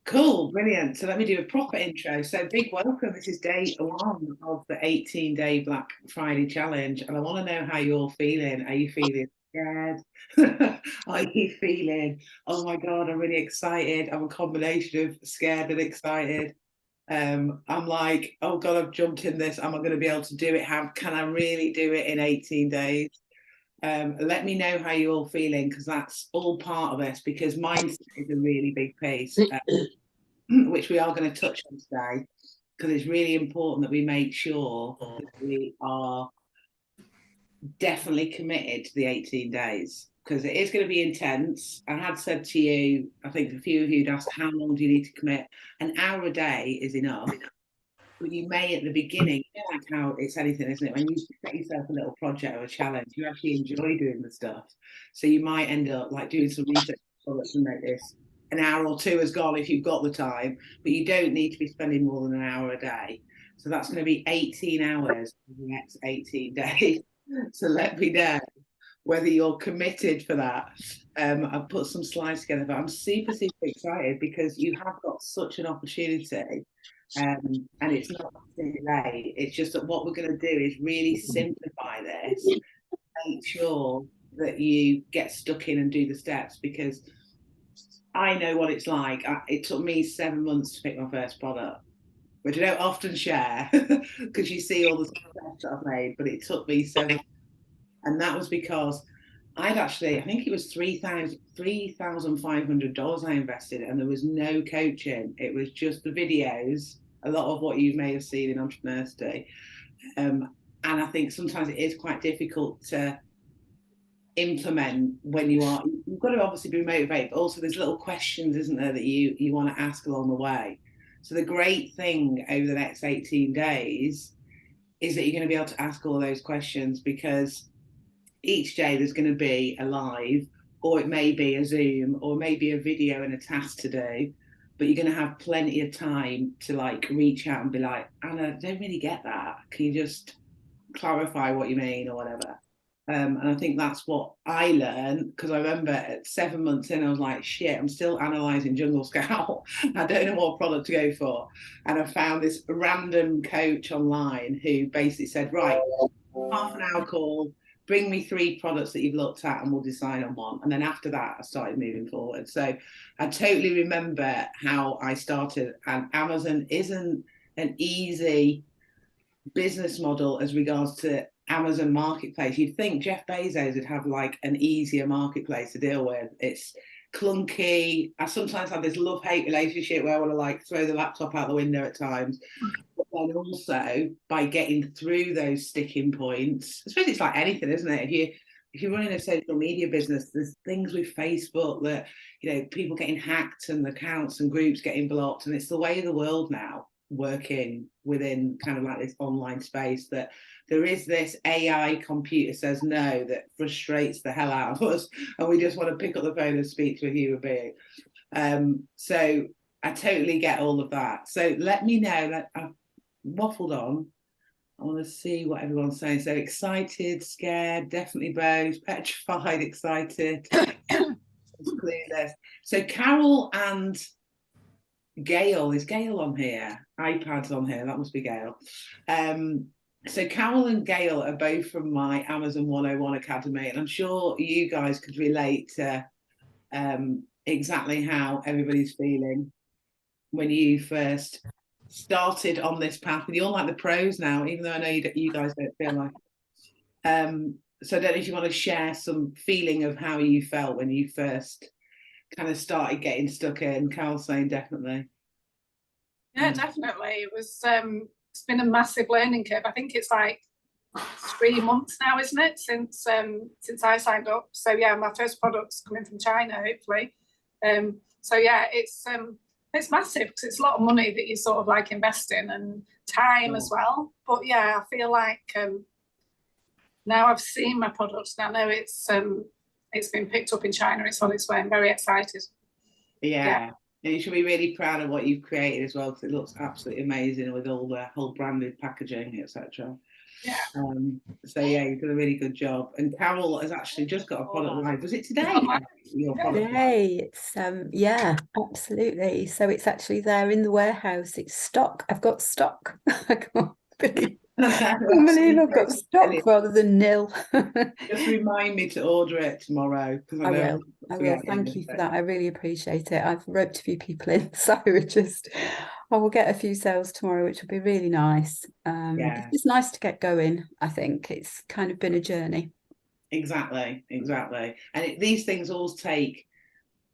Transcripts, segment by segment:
Cool, brilliant. So let me do a proper intro. So big welcome. This is day one of the 18-day Black Friday challenge. And I want to know how you're feeling. Are you feeling scared? Are you feeling, oh my God, I'm really excited. I'm a combination of scared and excited. I'm like, oh God, I've jumped in this. Am I going to be able to do it? How can I really do it in 18 days? Let me know how you're all feeling, because that's all part of this, because mindset is a really big piece. Which we are going to touch on today, because it's really important that we make sure that we are definitely committed to the 18 days, because it is going to be intense. I had said to you, I think a few of you had asked, how long do you need to commit? An hour a day is enough. But you may at the beginning, like how it's anything, isn't it? When you set yourself a little project or a challenge, you actually enjoy doing the stuff. So you might end up like doing some research products and make this an hour or two has gone if you've got the time, but you don't need to be spending more than an hour a day. So that's going to be 18 hours for the next 18 days. So let me know whether you're committed for that. I've put some slides together, but I'm super, super excited because you have got such an opportunity. And it's not too late. It's just that what we're going to do is really simplify this, make sure that you get stuck in and do the steps, because I know what it's like. It took me 7 months to pick my first product, which I don't often share because you see all the success that I've made, but it took me 7. And that was because I'd actually, I think it was $3,500 I invested, and there was no coaching. It was just the videos, a lot of what you may have seen in Entrepreneur's and I think sometimes it is quite difficult to implement when you've got to obviously be motivated, but also there's little questions, isn't there, that you want to ask along the way. So the great thing over the next 18 days is that you're going to be able to ask all those questions, because each day there's going to be a live, or it may be a Zoom, or maybe a video and a task to do, but you're going to have plenty of time to like reach out and be like, Anna, I don't really get that. Can you just clarify what you mean or whatever? And I think that's what I learned, because I remember at 7 months in, I was like, shit, I'm still analysing Jungle Scout. I don't know what product to go for. And I found this random coach online who basically said, right, half an hour call, bring me 3 products that you've looked at and we'll decide on one. And then after that, I started moving forward. So I totally remember how I started. And Amazon isn't an easy business model as regards to Amazon marketplace. You'd think Jeff Bezos would have like an easier marketplace to deal with. It's clunky. I sometimes have this love-hate relationship where I want to like throw the laptop out the window at times. But then also by getting through those sticking points, I suppose it's like anything, isn't it? If you're running a social media business, there's things with Facebook that, people getting hacked and accounts and groups getting blocked, and it's the way of the world now, working within kind of like this online space, that there is this AI computer says no that frustrates the hell out of us, and we just want to pick up the phone and speak to a human being. So I totally get all of that. So let me know that I've waffled on. I want to see what everyone's saying. So excited, scared, definitely both, petrified, excited. Let's clear this. So Carol and Gail, is Gail on here? iPad's on here, that must be Gail. So Carol and Gail are both from my Amazon 101 Academy, and I'm sure you guys could relate to exactly how everybody's feeling when you first started on this path. And you're like the pros now, even though I know you guys don't feel like it. So I don't know if you want to share some feeling of how you felt when you first kind of started getting stuck in. Carol's saying definitely. Yeah, definitely. It's been a massive learning curve. I think it's like 3 months now, isn't it, since I signed up. So yeah, my first product's coming from China, hopefully. So yeah, it's massive, because it's a lot of money that you sort of like invest in, and time as well. But yeah, I feel like now I've seen my products, and I know it's been picked up in China. It's on its way. I'm very excited. Yeah. And you should be really proud of what you've created as well, because it looks absolutely amazing with all the whole branded packaging, etc. Yeah. So yeah, you've done a really good job. And Carol has actually just got a product live. Was it today? Your product Today, it's yeah, absolutely. So it's actually there in the warehouse. It's stock. I've got stock. I can't believe, I've got stock rather than nil. Just remind me to order it tomorrow, because I know I will. Thank you for that. I really appreciate it. I've roped a few people in, so I will get a few sales tomorrow, which will be really nice. It's just nice to get going. I think it's kind of been a journey. Exactly. And these things always take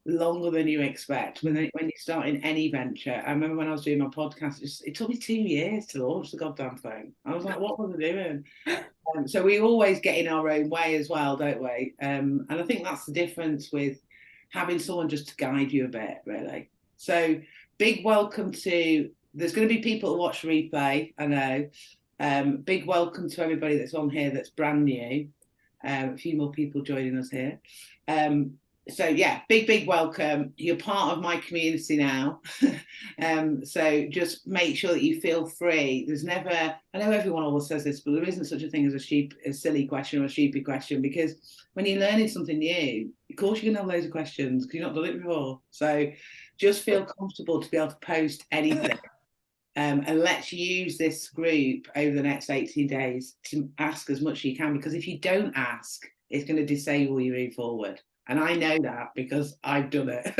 longer than you expect when you're starting any venture. I remember when I was doing my podcast, it took me 2 years to launch the goddamn thing. I was like, what was I doing? So we always get in our own way as well, don't we? And I think that's the difference with having someone just to guide you a bit, really. So big welcome to, there's going to be people who watch replay, I know. Big welcome to everybody that's on here that's brand new. A few more people joining us here. So yeah, big welcome. You're part of my community now. So just make sure that you feel free. There's never, I know everyone always says this, but there isn't such a thing as a silly question or a stupid question, because when you're learning something new, of course you're gonna have loads of questions because you've not done it before. So just feel comfortable to be able to post anything. And let's use this group over the next 18 days to ask as much as you can, because if you don't ask, it's going to disable you moving forward. And I know that because I've done it,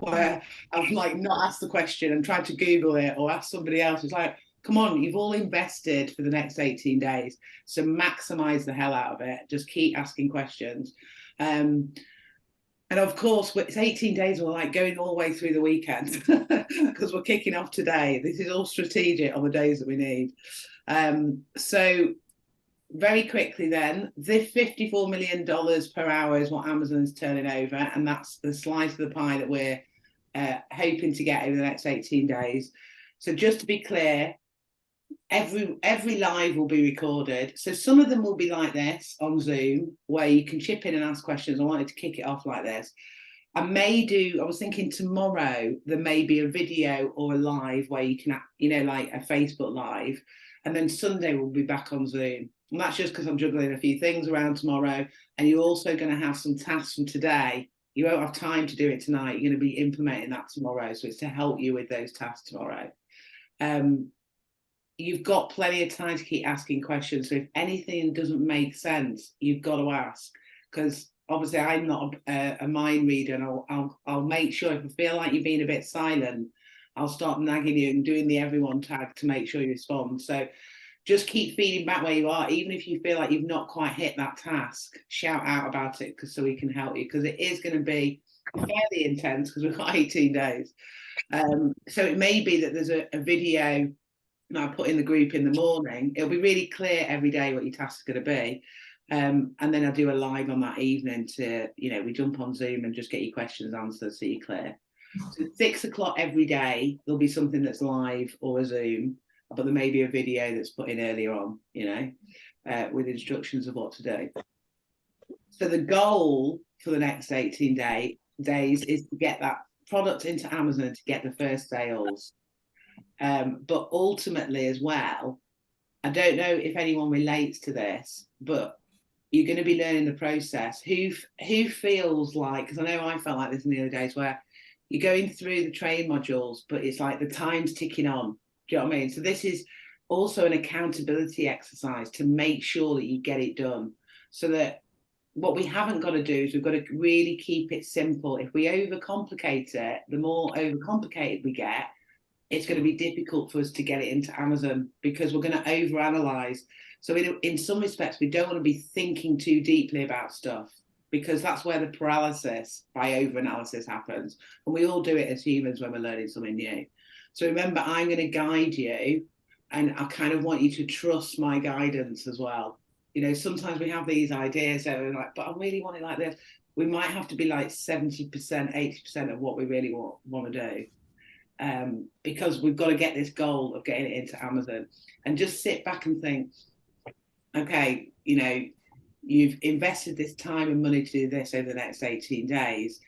where I've like not asked the question and tried to Google it or ask somebody else. It's like, come on, you've all invested for the next 18 days. So maximize the hell out of it. Just keep asking questions. And of course, it's 18 days, we're like going all the way through the weekend because we're kicking off today. This is all strategic on the days that we need. So very quickly then, this $54 million per hour is what Amazon's turning over. And that's the slice of the pie that we're hoping to get over the next 18 days. So just to be clear, every live will be recorded. So some of them will be like this on Zoom, where you can chip in and ask questions. I wanted to kick it off like this. I was thinking tomorrow there may be a video or a live where you can, like a Facebook live, and then Sunday we'll be back on Zoom. And that's just because I'm juggling a few things around tomorrow. And you're also going to have some tasks from today. You won't have time to do it tonight. You're going to be implementing that tomorrow. So it's to help you with those tasks tomorrow. You've got plenty of time to keep asking questions. So if anything doesn't make sense, you've got to ask, because obviously I'm not a mind reader, and I'll make sure if I feel like you're being a bit silent, I'll start nagging you and doing the everyone tag to make sure you respond. So just keep feeding back where you are. Even if you feel like you've not quite hit that task, shout out about it so we can help you, because it is going to be fairly intense because we've got 18 days. So it may be that there's a video I put in the group in the morning. It'll be really clear every day what your tasks are going to be. And then I'll do a live on that evening to, we jump on Zoom and just get your questions answered so you're clear. So 6 o'clock every day, there'll be something that's live or a Zoom, but there may be a video that's put in earlier on, with instructions of what to do. So the goal for the next 18 days is to get that product into Amazon to get the first sales. But ultimately as well, I don't know if anyone relates to this, but you're going to be learning the process. Who feels like, because I know I felt like this in the other days, where you're going through the train modules, but it's like the time's ticking on. Do you know what I mean? So this is also an accountability exercise to make sure that you get it done. So that what we haven't got to do is we've got to really keep it simple. If we overcomplicate it, the more overcomplicated we get, it's going to be difficult for us to get it into Amazon, because we're going to overanalyze. So in some respects, we don't want to be thinking too deeply about stuff, because that's where the paralysis by overanalysis happens. And we all do it as humans when we're learning something new. So remember, I'm going to guide you, and I kind of want you to trust my guidance as well. Sometimes we have these ideas that we're like, but I really want it like this. We might have to be like 70%, 80% of what we really want to do. Because we've got to get this goal of getting it into Amazon, and just sit back and think, okay, you've invested this time and money to do this over the next 18 days.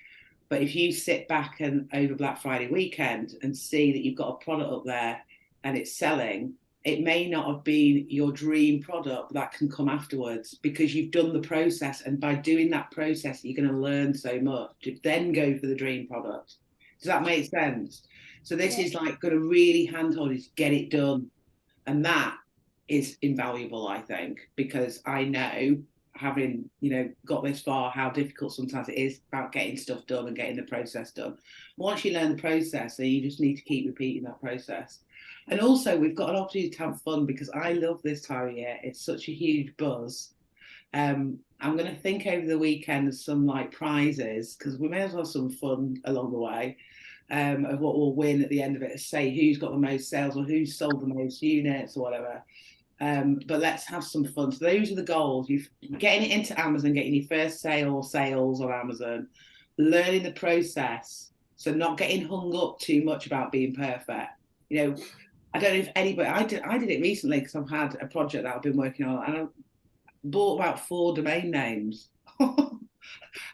But if you sit back and over Black Friday weekend and see that you've got a product up there and it's selling, it may not have been your dream product that can come afterwards, because you've done the process, and by doing that process you're going to learn so much to then go for the dream product. Does that make sense? So this is like going to really handhold is get it done, and that is invaluable, I think, because I know, having got this far, how difficult sometimes it is about getting stuff done and getting the process done. Once you learn the process, then you just need to keep repeating that process. And also we've got an opportunity to have fun, because I love this time of year. It's such a huge buzz. I'm going to think over the weekend of some like prizes, because we may as well have some fun along the way, of what we'll win at the end of it, say who's got the most sales or who's sold the most units or whatever. But let's have some fun. So those are the goals. You're getting it into Amazon, getting your first sales on Amazon, learning the process. So not getting hung up too much about being perfect. I don't know if anybody, I did it recently because I've had a project that I've been working on, and I bought about 4 domain names.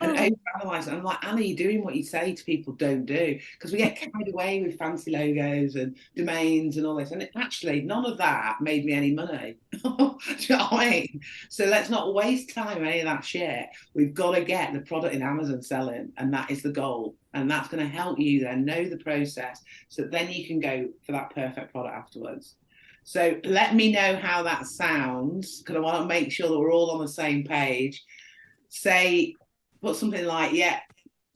And overanalyze it. I'm like, Anna, you're doing what you say to people don't do, because we get carried away with fancy logos and domains and all this, and actually none of that made me any money. Do you know what I mean? So let's not waste time on any of that shit. We've got to get the product in Amazon selling, and that is the goal, and that's going to help you then know the process, so then you can go for that perfect product afterwards. So let me know how that sounds, because I want to make sure that we're all on the same page. Put something like, yeah,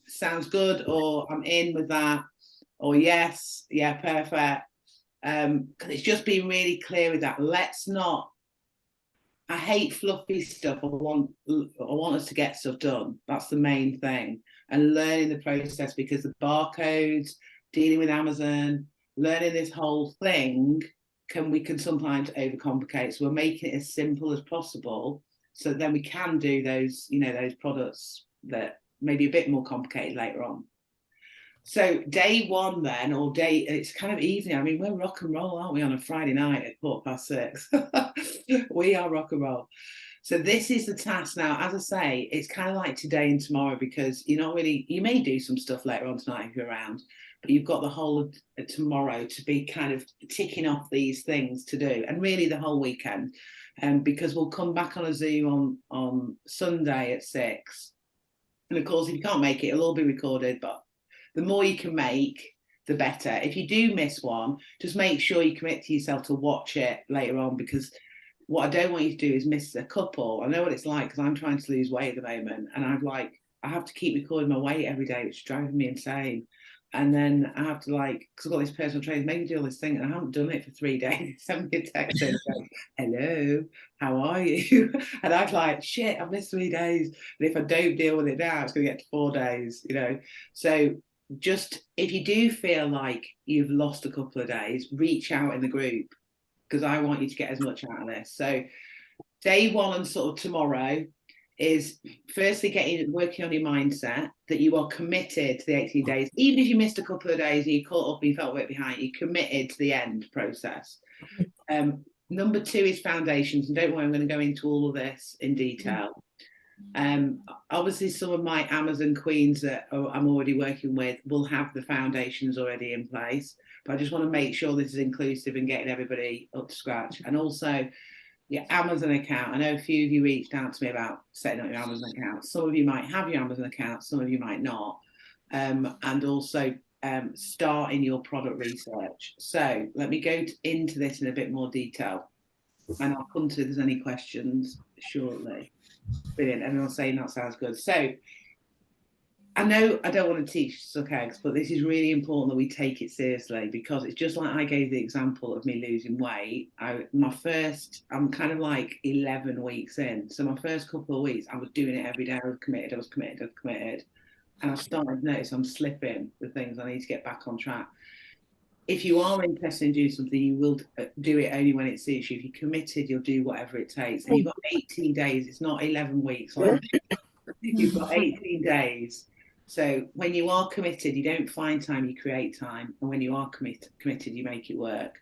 sounds good, or I'm in with that, or yes, yeah, perfect. Because it's just being really clear with that. Let's not, I hate fluffy stuff. I want us to get stuff done. That's the main thing. And learning the process, because the barcodes, dealing with Amazon, learning this whole thing, we can sometimes overcomplicate. So we're making it as simple as possible, so then we can do those, those products that may be a bit more complicated later on. So day one then, it's kind of evening. I mean, we're rock and roll, aren't we, on a Friday night at 6:15? We are rock and roll. So this is the task now. As I say, it's kind of like today and tomorrow, because you may do some stuff later on tonight if you're around, but you've got the whole of tomorrow to be kind of ticking off these things to do, and really the whole weekend. Because we'll come back on a Zoom on Sunday at 6. And of course, if you can't make it, it'll all be recorded, but the more you can make, the better. If you do miss one, just make sure you commit to yourself to watch it later on, because what I don't want you to do is miss a couple. I know what it's like, because I'm trying to lose weight at the moment, and I have to keep recording my weight every day, which is driving me insane. And then I have to, because I've got this personal trainer, make me do all this thing, and I haven't done it for 3 days. Send me a text and say, hello, how are you? And I'm like, shit, I've missed 3 days. And if I don't deal with it now, it's going to get to 4 days, So just, if you do feel like you've lost a couple of days, reach out in the group, because I want you to get as much out of this. So day one and sort of tomorrow is firstly working on your mindset, that you are committed to the 18 days. Even if you missed a couple of days and you caught up and you felt a bit behind, you're committed to the end process. Number 2 is foundations, and don't worry, I'm going to go into all of this in detail. Obviously some of my Amazon queens that I'm already working with will have the foundations already in place, but I just want to make sure this is inclusive and getting everybody up to scratch. And also your Amazon account. I know a few of you reached out to me about setting up your Amazon account. Some of you might have your Amazon account, some of you might not. And also starting your product research. So let me go into this in a bit more detail, and I'll come to if there's any questions shortly. Brilliant. Everyone's saying that sounds good. So I know I don't want to teach suck eggs, but this is really important that we take it seriously, because it's just like I gave the example of me losing weight. I'm kind of like 11 weeks in. So my first couple of weeks, I was doing it every day. I was committed. And I started to notice I'm slipping with things. I need to get back on track. If you are interested in doing something, you will do it only when it suits you. If you're committed, you'll do whatever it takes. And you've got 18 days. It's not 11 weeks. You've got 18 days. So when you are committed, you don't find time, you create time. And when you are committed, you make it work.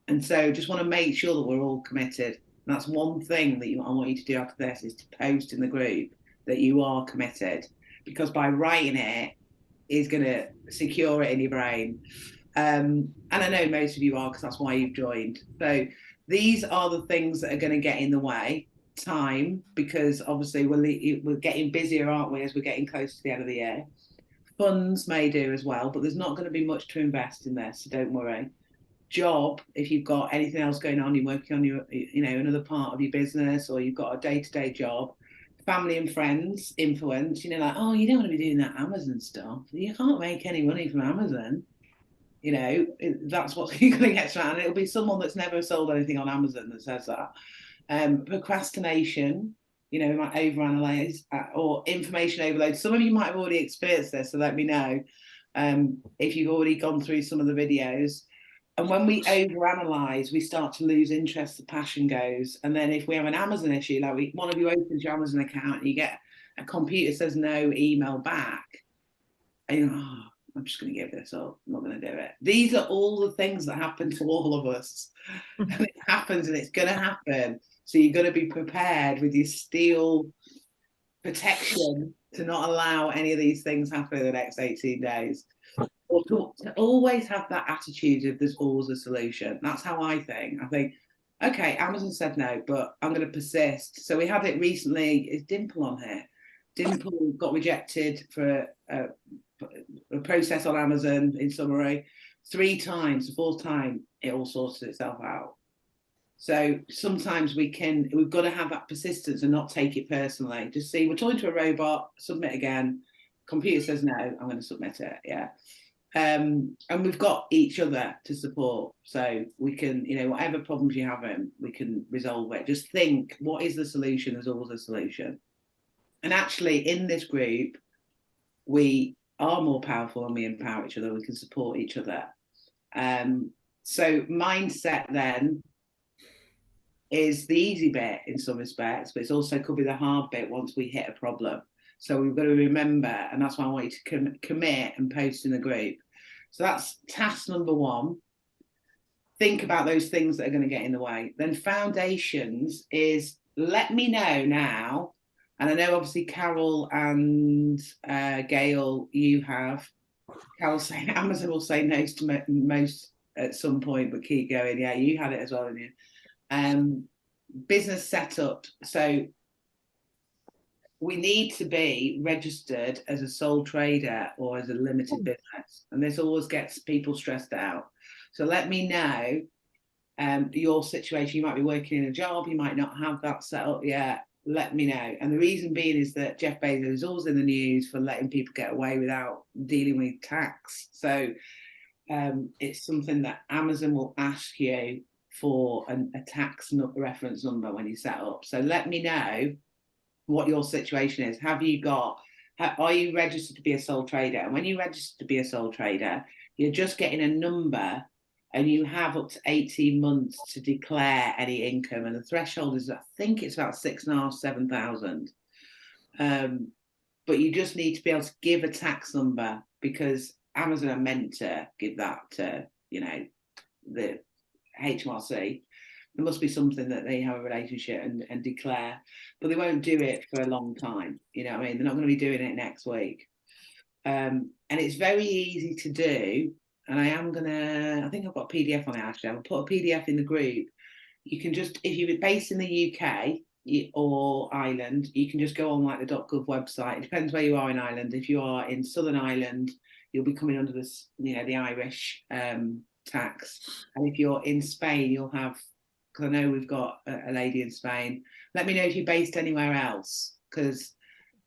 And so just want to make sure that we're all committed. And that's one thing that I want you to do after this, is to post in the group that you are committed, because by writing it is going to secure it in your brain. And I know most of you are, because that's why you've joined. So these are the things that are going to get in the way. Time, because obviously we're getting busier, aren't we, as we're getting close to the end of the year. Funds may do as well, but there's not going to be much to invest in this, so don't worry. Job, if you've got anything else going on, you're working on your, another part of your business, or you've got a day-to-day job. Family and friends influence, like, oh, you don't want to be doing that Amazon stuff. You can't make any money from Amazon. That's what you're going to get to, and it'll be someone that's never sold anything on Amazon that says that. Procrastination, might overanalyze, or information overload. Some of you might have already experienced this, so let me know if you've already gone through some of the videos. And when we overanalyze, we start to lose interest, the passion goes. And then if we have an Amazon issue, like one of you opens your Amazon account and you get a computer says no email back, and you're like, oh, I'm just going to give this up. I'm not going to do it. These are all the things that happen to all of us. And it happens, and it's going to happen. So you've got to be prepared with your steel protection to not allow any of these things happen in the next 18 days. Or to always have that attitude of there's always a solution. That's how I think. I think, okay, Amazon said no, but I'm going to persist. So we had it recently. Is Dimple on here? Dimple got rejected for a process on Amazon, in summary, 3 times. The 4th time, it all sorted itself out. So sometimes we've got to have that persistence and not take it personally. Just see, we're talking to a robot, submit again. Computer says no, I'm going to submit it. Yeah. And we've got each other to support. So we can, whatever problems you're having, we can resolve it. Just think, what is the solution? There's always a solution. And actually, in this group, we are more powerful and we empower each other. We can support each other. So mindset then is the easy bit in some respects, but it's also could be the hard bit once we hit a problem. So we've got to remember, and that's why I want you to commit and post in the group. So that's task number 1. Think about those things that are going to get in the way. Then foundations is, let me know now. And I know obviously Carol and Gail, you have. Carol saying Amazon will say no to most at some point, but keep going. Yeah, you had it as well, didn't you? Business setup. So we need to be registered as a sole trader or as a limited business. And this always gets people stressed out. So let me know your situation. You might be working in a job, you might not have that set up yet. Let me know. And the reason being is that Jeff Bezos is always in the news for letting people get away without dealing with tax. So it's something that Amazon will ask you for a tax reference number when you set up. So let me know what your situation is. Are you registered to be a sole trader? And when you register to be a sole trader, you're just getting a number, and you have up to 18 months to declare any income. And the threshold is, I think it's about 6,500, 7,000. But you just need to be able to give a tax number, because Amazon are meant to give that to, the HMRC. There must be something that they have a relationship and declare, but they won't do it for a long time. They're not going to be doing it next week. And it's very easy to do. And I think I've got a PDF on it, actually. I'll put a PDF in the group. You can just, if you're based in the UK or Ireland, you can just go on like the .gov website. It depends where you are in Ireland. If you are in Southern Ireland, you'll be coming under this, the Irish tax. And if you're in Spain, you'll have, because I know we've got a lady in Spain. Let me know if you're based anywhere else, because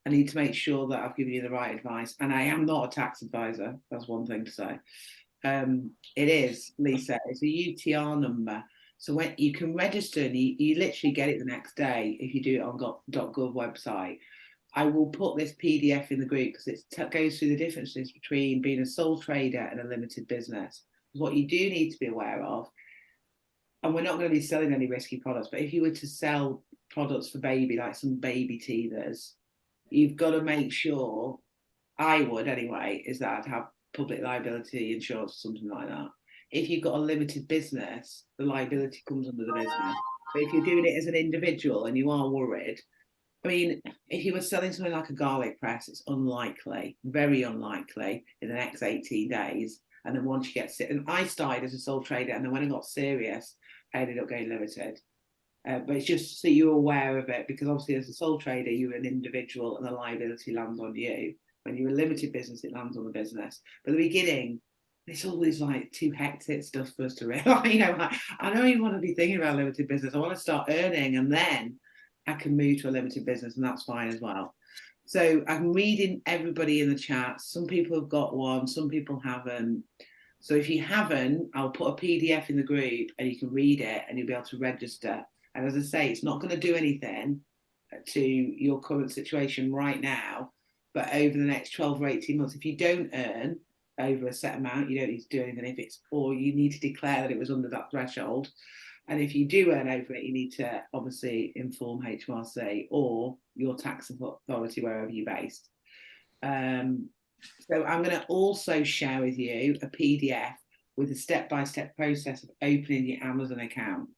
I need to make sure that I've given you the right advice. And I am not a tax advisor. That's one thing to say. It is, Lisa, it's a UTR number. So when you can register, and you literally get it the next day if you do it on .gov website. I will put this PDF in the group, because it goes through the differences between being a sole trader and a limited business. What you do need to be aware of, and we're not going to be selling any risky products, but if you were to sell products for baby, like some baby teethers, you've got to make sure, I would anyway, is that I'd have public liability insurance or something like that. If you've got a limited business, the liability comes under the business. But if you're doing it as an individual and you are worried, if you were selling something like a garlic press, it's unlikely, very unlikely in the next 18 days And then once you get sick, and I started as a sole trader, and then when I got serious, I ended up going limited. But it's just so you're aware of it, because obviously as a sole trader, you're an individual and the liability lands on you. When you're a limited business, it lands on the business. But at the beginning, it's always like too hectic stuff for us to realize. You know, like, I don't even want to be thinking about limited business. I want to start earning, and then I can move to a limited business, and that's fine as well. So I'm reading everybody in the chat. Some people have got one, some people haven't. So if you haven't, I'll put a PDF in the group and you can read it and you'll be able to register. And as I say, it's not going to do anything to your current situation right now, but over the next 12 or 18 months, if you don't earn over a set amount, you don't need to do anything. If it's, or you need to declare that it was under that threshold. And if you do earn over it, you need to obviously inform HMRC or your tax authority, wherever you're based. So I'm going to also share with you a PDF with a step-by-step process of opening your Amazon account.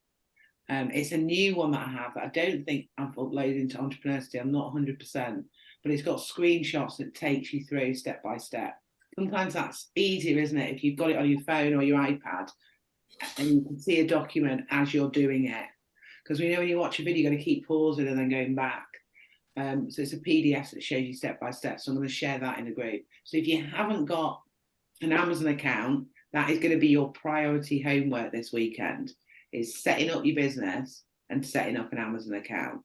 It's a new one that I have that I don't think I've uploaded into Entrepreneurship. I'm not 100%, but it's got screenshots that takes you through step by step. Sometimes that's easier, isn't it? If you've got it on your phone or your iPad and you can see a document as you're doing it. Because we know when you watch a video, you've got to keep pausing and then going back. So it's a PDF that shows you step by step. So I'm going to share that in a group. So if you haven't got an Amazon account, that is going to be your priority homework this weekend, is setting up your business and setting up an Amazon account.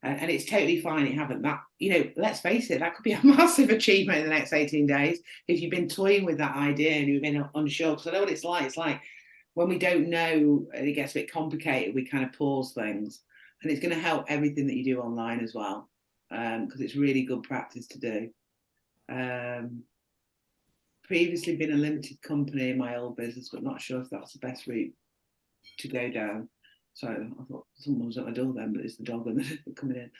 And it's totally fine if you haven't. That, you know, let's face it, that could be a massive achievement in the next 18 days if you've been toying with that idea and you've been unsure. Because I know what it's like. It's like when we don't know and it gets a bit complicated, we kind of pause things. And it's going to help everything that you do online as well, because it's really good practice to do. Previously been a limited company in my old business, but not sure if that's the best route to go down. So I thought someone was at my door then, but it's the dog and they're coming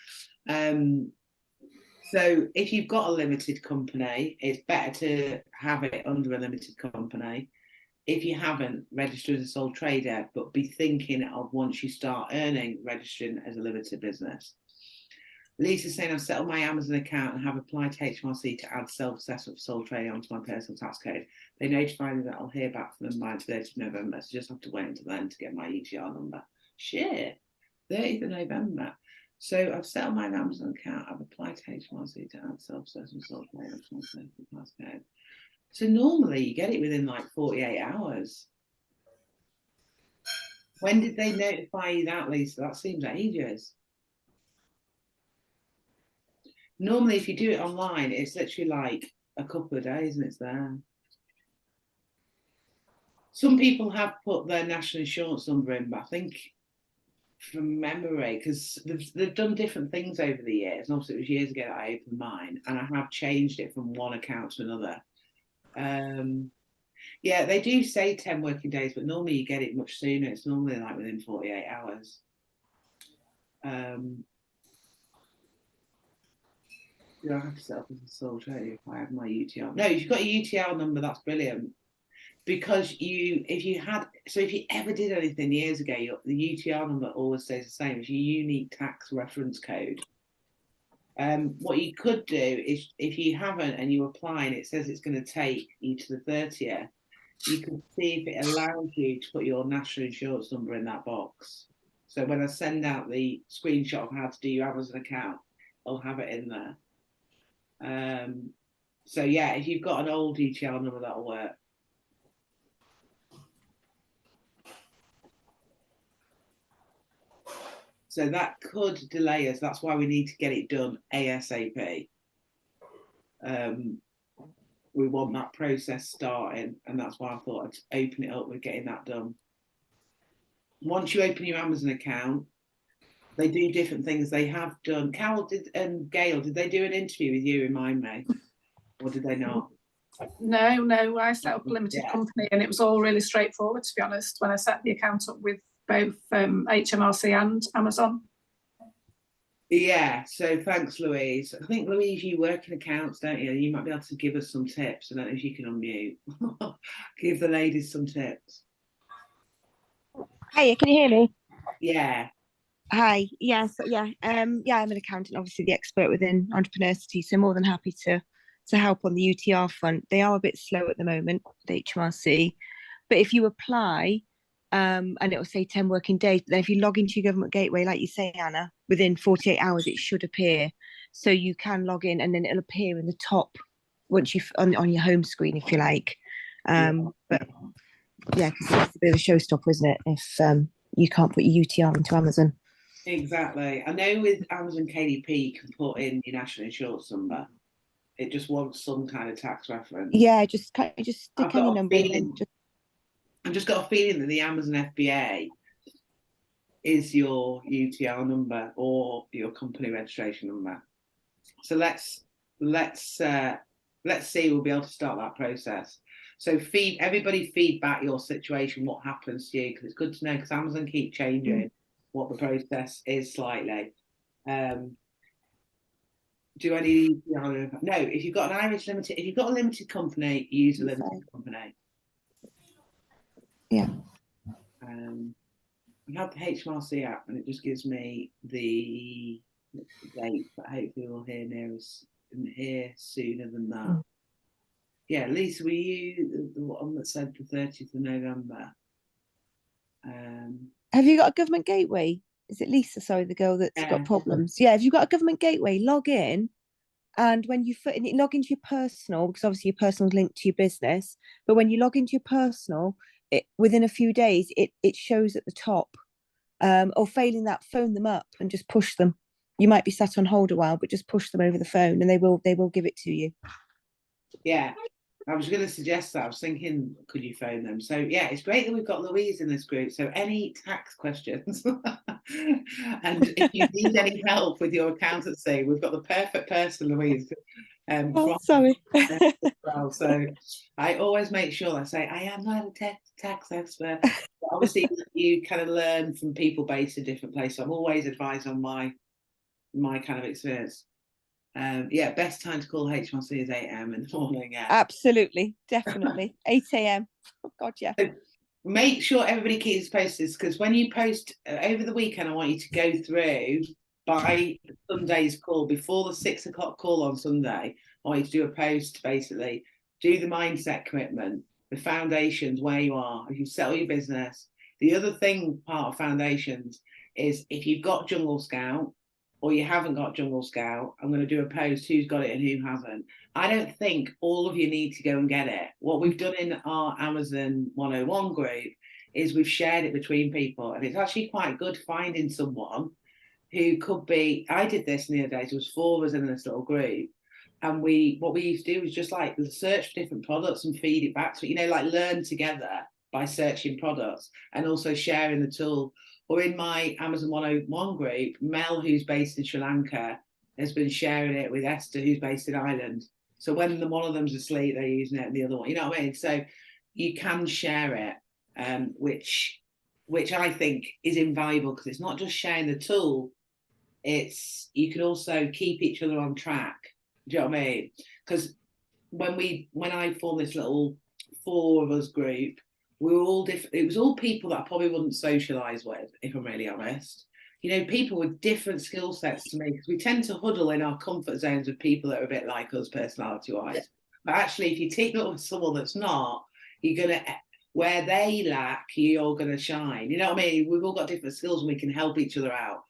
in. So if you've got a limited company, it's better to have it under a limited company. If you haven't, register as a sole trader, but be thinking of, once you start earning, registering as a limited business. Lisa's saying, I've set up my Amazon account and have applied to HMRC to add self-assessment for sole trading onto my personal tax code. They notified me that I'll hear back from them by the 30th of November, so just have to wait until then to get my UTR number. Shit, 30th of November. So I've set up my Amazon account, I've applied to HMRC to add self-assessment for sole trading onto my personal tax code. So normally you get it within like 48 hours. When did they notify you that, Lisa? That seems like ages. Normally, if you do it online, it's literally like a couple of days and it's there. Some people have put their national insurance number in, but I think from memory, because they've done different things over the years. And obviously, it was years ago that I opened mine, and I have changed it from one account to another. Yeah, they do say 10 working days, but normally you get it much sooner. It's normally like within 48 hours. Do I have to set up as a sole trader if I have my UTR? No, if you've got a UTR number, that's brilliant. Because if you ever did anything years ago, the UTR number always stays the same. It's your unique tax reference code. What you could do is, if you haven't and you apply and it says it's going to take you to the 30th, you can see if it allows you to put your national insurance number in that box. So when I send out the screenshot of how to do your Amazon account, I'll have it in there. So yeah, if you've got an old UTR number, that'll work. So that could delay us. That's why we need to get it done ASAP. We want that process starting, and that's why I thought I'd open it up with getting that done. Once you open your Amazon account, they do different things. They have done, Carol did, and Gail, did they do an interview with you, remind me? Or did they not? No, I set up a limited company and it was all really straightforward, to be honest, when I set the account up with both HMRC and Amazon. Yeah, so thanks, Louise. I think, Louise, you work in accounts, don't you? You might be able to give us some tips. I don't know if you can unmute. Give the ladies some tips. Hiya, can you hear me? Yeah. Hi, yes, yeah, I'm an accountant, obviously the expert within Entrepreneurship, so more than happy to to help on the UTR front. They are a bit slow at the moment, the HMRC, but if you apply, and it will say 10 working days, but then if you log into your government gateway, like you say, Anna, within 48 hours it should appear. So you can log in and then it'll appear in the top once you've on your home screen, if you like. But yeah, because it's a bit of a showstopper, isn't it, if you can't put your UTR into Amazon. Exactly. I know with Amazon KDP you can put in your national insurance number. It just wants some kind of tax reference. Yeah, just stick any number in. I've just got a feeling that the Amazon FBA is your UTR number or your company registration number. So let's see. We'll be able to start that process. So everybody feedback your situation, what happens to you, because it's good to know, because Amazon keep changing what the process is slightly. Do I need UTR? No, if you've got an Irish limited, if you've got a limited company, use a limited company. Yeah. I have the HMRC app and it just gives me the date, but hopefully we'll hear sooner than that. Yeah, Lisa, were you the one that said the 30th of November? Have you got a government gateway? Is it Lisa, sorry, the girl that's got problems? Yeah, if you've got a government gateway, log in. And when you log into your personal, because obviously your personal is linked to your business, but when you log into your personal, within a few days, it shows at the top. Or failing that, phone them up and just push them. You might be sat on hold a while, but just push them over the phone and they will give it to you. Yeah, I was going to suggest that. I was thinking, could you phone them? So yeah, it's great that we've got Louise in this group. So any tax questions, and if you need any help with your accountancy, we've got the perfect person, Louise. Sorry. Well, so I always make sure I say I am not a tax expert. But obviously, you kind of learn from people based in different places. So I'm always advised on my kind of experience. Yeah, best time to call HMRC is 8 a.m. in the morning. Yeah, absolutely, definitely 8 a.m. Oh God, yeah. So make sure everybody keeps posted, because when you post over the weekend, I want you to go through by Sunday's call, before the 6 o'clock call on Sunday. I want you to do a post, basically do the mindset commitment, the foundations, where you are, if you settle your business. The other thing, part of foundations, is if you've got Jungle Scout or you haven't got Jungle Scout, I'm going to do a post who's got it and who hasn't. I don't think all of you need to go and get it. What we've done in our Amazon 101 group is we've shared it between people, and it's actually quite good finding someone who could be. I did this in the other days. There was 4 of us in this little group, and what we used to do was just like search for different products and feed it back to, like learn together by searching products and also sharing the tool. Or in my Amazon 101 group, Mel, who's based in Sri Lanka, has been sharing it with Esther, who's based in Ireland. So when one of them's asleep, they're using it, and the other one, you know what I mean? So you can share it, which I think is invaluable, because it's not just sharing the tool, it's you can also keep each other on track. Do you know what I mean? Because when I formed this little 4 of us group, we were all different. It was all people that I probably wouldn't socialise with, if I'm really honest. People with different skill sets to me, because we tend to huddle in our comfort zones with people that are a bit like us personality-wise. But actually, if you team up with someone that's not, you're going to, where they lack, you're going to shine. You know what I mean? We've all got different skills and we can help each other out.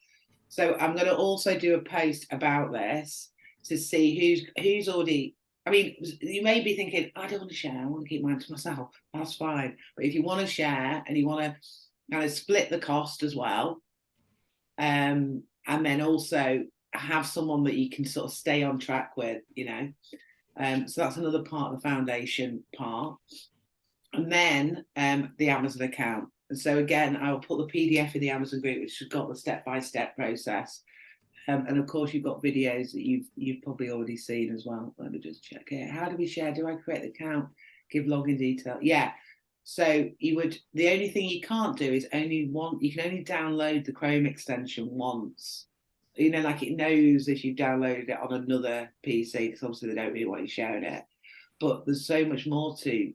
So I'm going to also do a post about this to see who's already. I mean, you may be thinking, I don't want to share, I want to keep mine to myself. That's fine. But if you want to share and you want to kind of split the cost as well, and then also have someone that you can sort of stay on track with, so that's another part of the foundation part. And then the Amazon account. And so again, I will put the PDF in the Amazon group, which has got the step-by-step process. And of course, you've got videos that you've probably already seen as well. Let me just check it. How do we share? Do I create the account? Give login detail? Yeah. So the only thing you can't do is you can only download the Chrome extension once. Like it knows if you've downloaded it on another PC, because obviously they don't really want you sharing it. But there's so much more to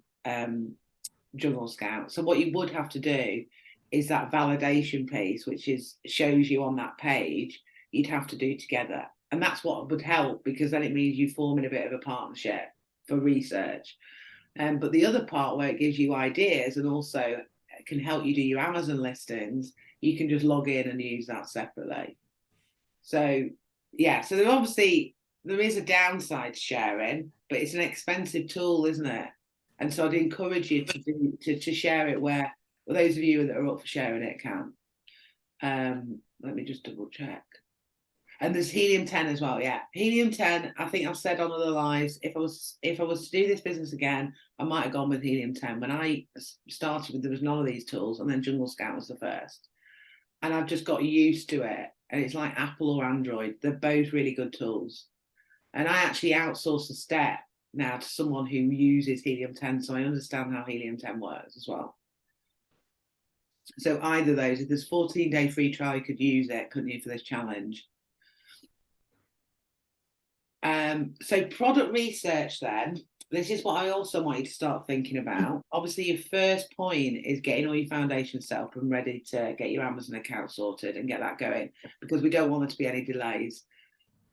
Jungle Scout. So what you would have to do is that validation piece, which shows you on that page, you'd have to do together. And that's what would help, because then it means you form in a bit of a partnership for research. But the other part where it gives you ideas and also can help you do your Amazon listings, you can just log in and use that separately. So yeah, so there is a downside to sharing, but it's an expensive tool, isn't it? And so I'd encourage you to share it where, well, those of you that are up for sharing it can. Let me just double check. And there's helium 10 as well. Yeah, helium 10. I think I've said on other lives, if I was to do this business again, I might have gone with helium 10. When I started with, there was none of these tools, and then Jungle Scout was the first. And I've just got used to it. And it's like Apple or Android. They're both really good tools. And I actually outsource the step now to someone who uses helium 10, so I understand how helium 10 works as well. So either of those, if there's 14-day free trial, you could use it, couldn't you, for this challenge? So product research, then, this is what I also want you to start thinking about. Obviously, your first point is getting all your foundations set up and ready to get your Amazon account sorted and get that going, because we don't want there to be any delays.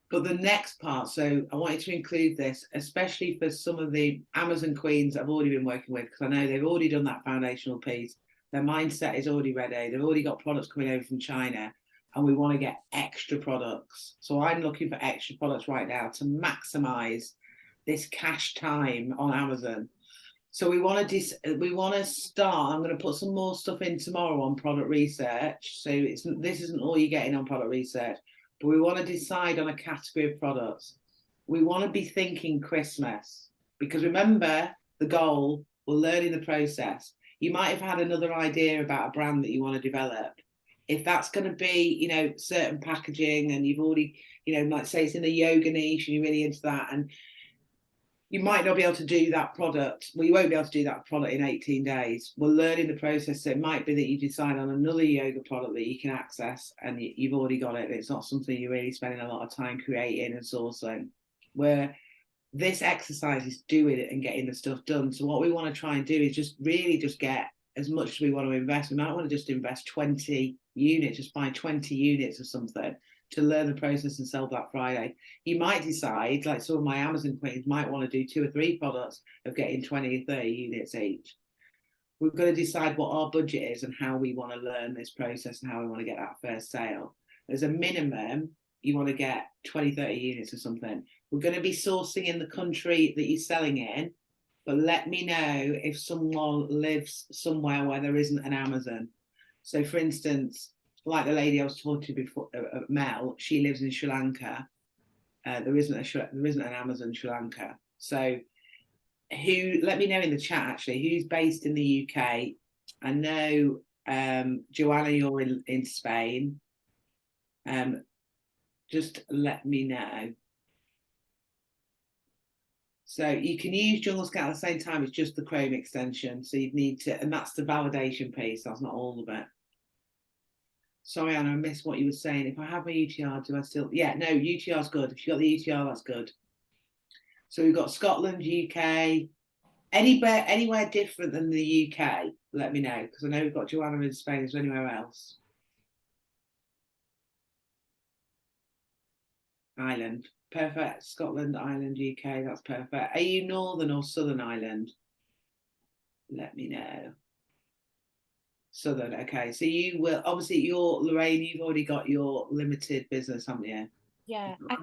But the next part, so I want you to include this, especially for some of the Amazon queens I've already been working with, because I know they've already done that foundational piece. Their mindset is already ready. They've already got products coming over from China, and we want to get extra products. So I'm looking for extra products right now to maximize this cash time on Amazon. So we want to start. I'm going to put some more stuff in tomorrow on product research. So this isn't all you're getting on product research, but we want to decide on a category of products. We want to be thinking Christmas, because remember the goal, we're learning the process. You might have had another idea about a brand that you want to develop. If that's going to be, certain packaging, and you've already, like say it's in the yoga niche and you're really into that, and you might not be able to do that product. Well, you won't be able to do that product in 18 days. We're learning the process. So it might be that you decide on another yoga product that you can access, and you've already got it. It's not something you're really spending a lot of time creating and sourcing. Where this exercise is doing it and getting the stuff done. So what we want to try and do is just get as much as we want to invest. We might want to just invest 20 units, just buy 20 units of something to learn the process and sell Black Friday. You might decide, like some of my Amazon queens might want to do 2 or 3 products of getting 20 or 30 units each. We've got to decide what our budget is and how we want to learn this process and how we want to get that first sale. As a minimum, you want to get 20, 30 units or something. We're going to be sourcing in the country that you're selling in, but let me know if someone lives somewhere where there isn't an Amazon. So for instance, like the lady I was talking to before, Mel, she lives in Sri Lanka. There isn't an Amazon Sri Lanka. So let me know in the chat actually, who's based in the UK. I know Joanna, you're in Spain. Just let me know. So you can use Jungle Scout at the same time. It's just the Chrome extension. So you'd need to, and that's the validation piece. That's not all of it. Sorry, Anna, I missed what you were saying. If I have my UTR, do I still? Yeah, no, UTR's good. If you got the UTR, that's good. So we've got Scotland, UK, anywhere different than the UK. Let me know, because I know we've got Joanna in Spain. Is there anywhere else? Ireland, perfect. Scotland, Ireland, UK, that's perfect. Are you Northern or Southern Ireland? Let me know. Southern, okay. So you will, obviously you're Lorraine, you've already got your limited business, haven't you? Yeah, I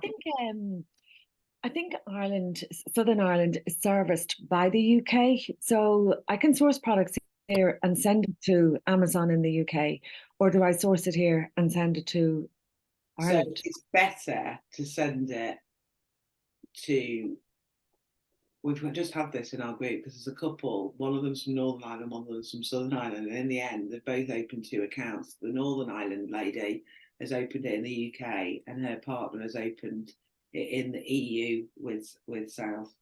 think Southern Ireland is serviced by the UK. So I can source products here and send it to Amazon in the UK, or do I source it here and send it to Ireland? So it's better to send it to, we've just had this in our group because there's a couple, one of them's from Northern Ireland, one of them's from Southern Ireland, and in the end they've both opened 2 accounts. The Northern Ireland lady has opened it in the UK, and her partner has opened it in the EU with South.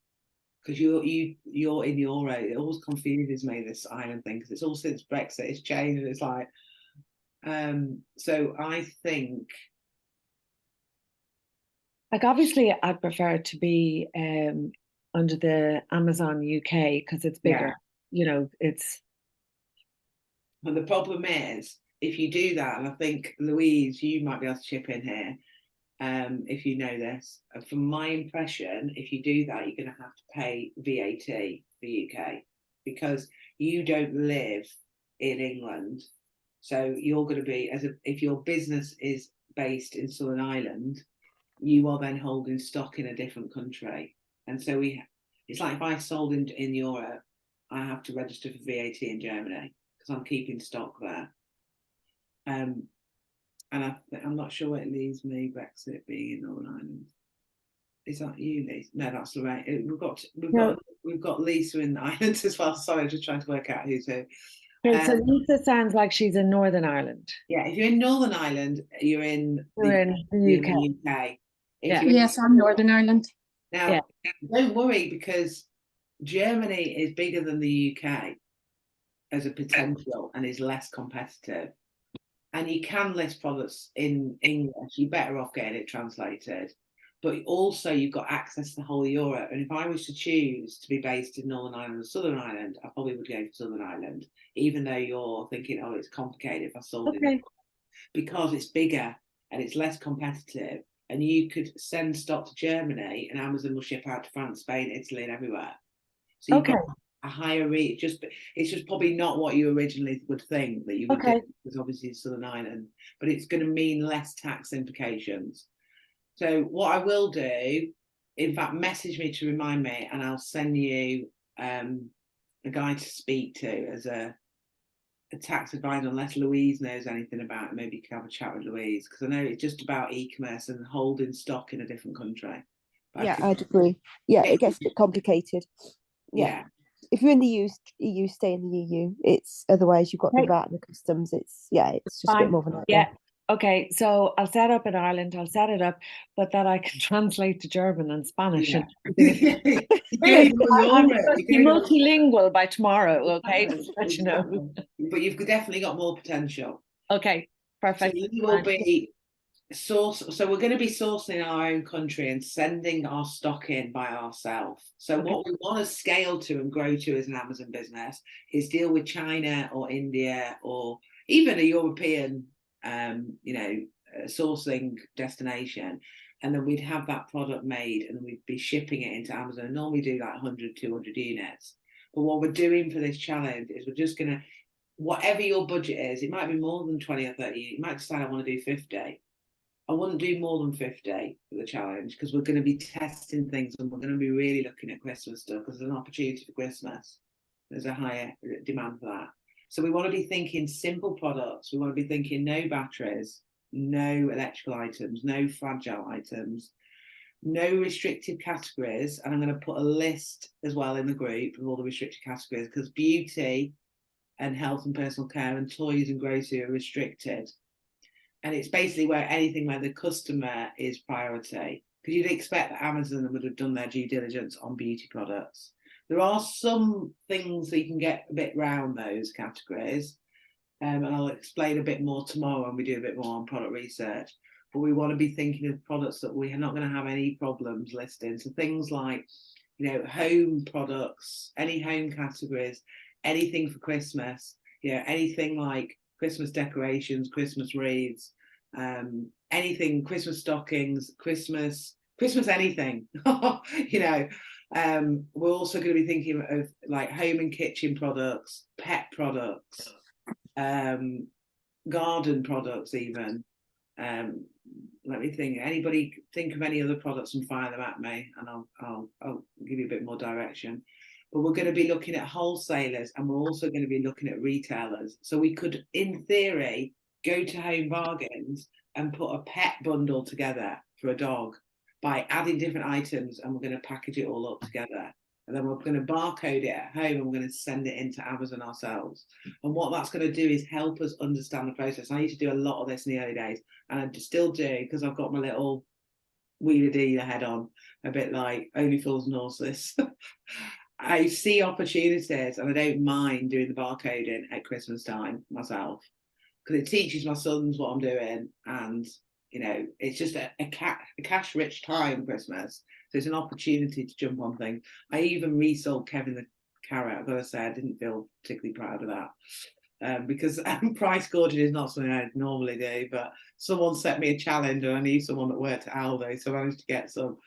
Because you're in Euro, it always confuses me, this Ireland thing, because it's all since Brexit it's changed, and it's like, so I think, like, obviously I'd prefer it to be under the Amazon UK because it's bigger. Yeah. It's. And the problem is, if you do that, and I think Louise, you might be able to chip in here, if you know this. From my impression, if you do that, you're going to have to pay VAT for UK, because you don't live in England. So you're going to be, if your business is based in Southern Ireland, you are then holding stock in a different country. And so it's like if I sold in Europe, I have to register for VAT in Germany because I'm keeping stock there. And I'm not sure what it leaves me, Brexit being in Northern Ireland. Is that you, Lisa? No, that's Lorraine. We've got Lisa in Ireland as well. Sorry, I'm just trying to work out who's who. Okay, so Lisa sounds like she's in Northern Ireland. Yeah, if you're in Northern Ireland, you're in the UK. Yes, I'm Northern Ireland. Now, don't worry, because Germany is bigger than the UK as a potential and is less competitive. And you can list products in English. You're better off getting it translated. But also you've got access to the whole of Europe. And if I was to choose to be based in Northern Ireland or Southern Ireland, I probably would go for Southern Ireland, even though you're thinking, oh, it's complicated if I sold it. Because it's bigger and it's less competitive. And you could send stock to Germany and Amazon will ship out to France, Spain, Italy, and everywhere. So you've got a higher reach. It's just probably not what you originally would think that you would do, because obviously it's Southern Ireland, but it's going to mean less tax implications. So what I will do, in fact, message me to remind me, and I'll send you a guy to speak to as a tax advisor, unless Louise knows anything about it. Maybe you can have a chat with Louise, because I know it's just about e-commerce and holding stock in a different country. But yeah, I'd agree. Yeah, it gets a bit complicated. Yeah. If you're in the EU, stay in the EU. It's otherwise you've got the VAT and the customs. It's just a bit more of a nightmare. Yeah. Okay, so I'll set up in Ireland. I'll set it up, but that I can translate to German and Spanish. Yeah. I'm going to be multilingual by tomorrow. Okay, just let you know. But you've definitely got more potential. Okay, perfect. So you will be so we're going to be sourcing in our own country and sending our stock in by ourselves. So what we want to scale to and grow to as an Amazon business is deal with China or India or even a European sourcing destination, and then we'd have that product made and we'd be shipping it into Amazon. And normally do like 100, 200 units. But what we're doing for this challenge is we're just going to, whatever your budget is, it might be more than 20 or 30, you might decide I want to do 50. I wouldn't do more than 50 for the challenge, because we're going to be testing things and we're going to be really looking at Christmas stuff, because there's an opportunity for Christmas. There's a higher demand for that. So we want to be thinking simple products. We want to be thinking no batteries, no electrical items, no fragile items, no restricted categories. And I'm going to put a list as well in the group of all the restricted categories, because beauty and health and personal care and toys and grocery are restricted. And it's basically anything where the customer is priority, because you'd expect that Amazon would have done their due diligence on beauty products. There are some things that you can get a bit round those categories, and I'll explain a bit more tomorrow when we do a bit more on product research. But we want to be thinking of products that we are not going to have any problems listing. So things like, home products, any home categories, anything for Christmas, anything like Christmas decorations, Christmas wreaths, anything, Christmas stockings, Christmas anything. We're also going to be thinking of like home and kitchen products, pet products, garden products even. Let me think. Anybody think of any other products and fire them at me, and I'll give you a bit more direction. But we're going to be looking at wholesalers, and we're also going to be looking at retailers. So we could, in theory, go to Home Bargains and put a pet bundle together for a dog by adding different items, and we're going to package it all up together. And then we're going to barcode it at home and we're going to send it into Amazon ourselves. And what that's going to do is help us understand the process. I used to do a lot of this in the early days, and I still do, because I've got my little wheeler dealer head on, a bit like only fools and horses. I see opportunities and I don't mind doing the barcoding at Christmas time myself, because it teaches my sons what I'm doing, and it's just a cash rich time, Christmas. So it's an opportunity to jump on things. I even resold Kevin the carrot. I've got to say, I didn't feel particularly proud of that. because price gouging is not something I normally do, but someone set me a challenge and I knew someone that worked at Aldi, so I managed to get some.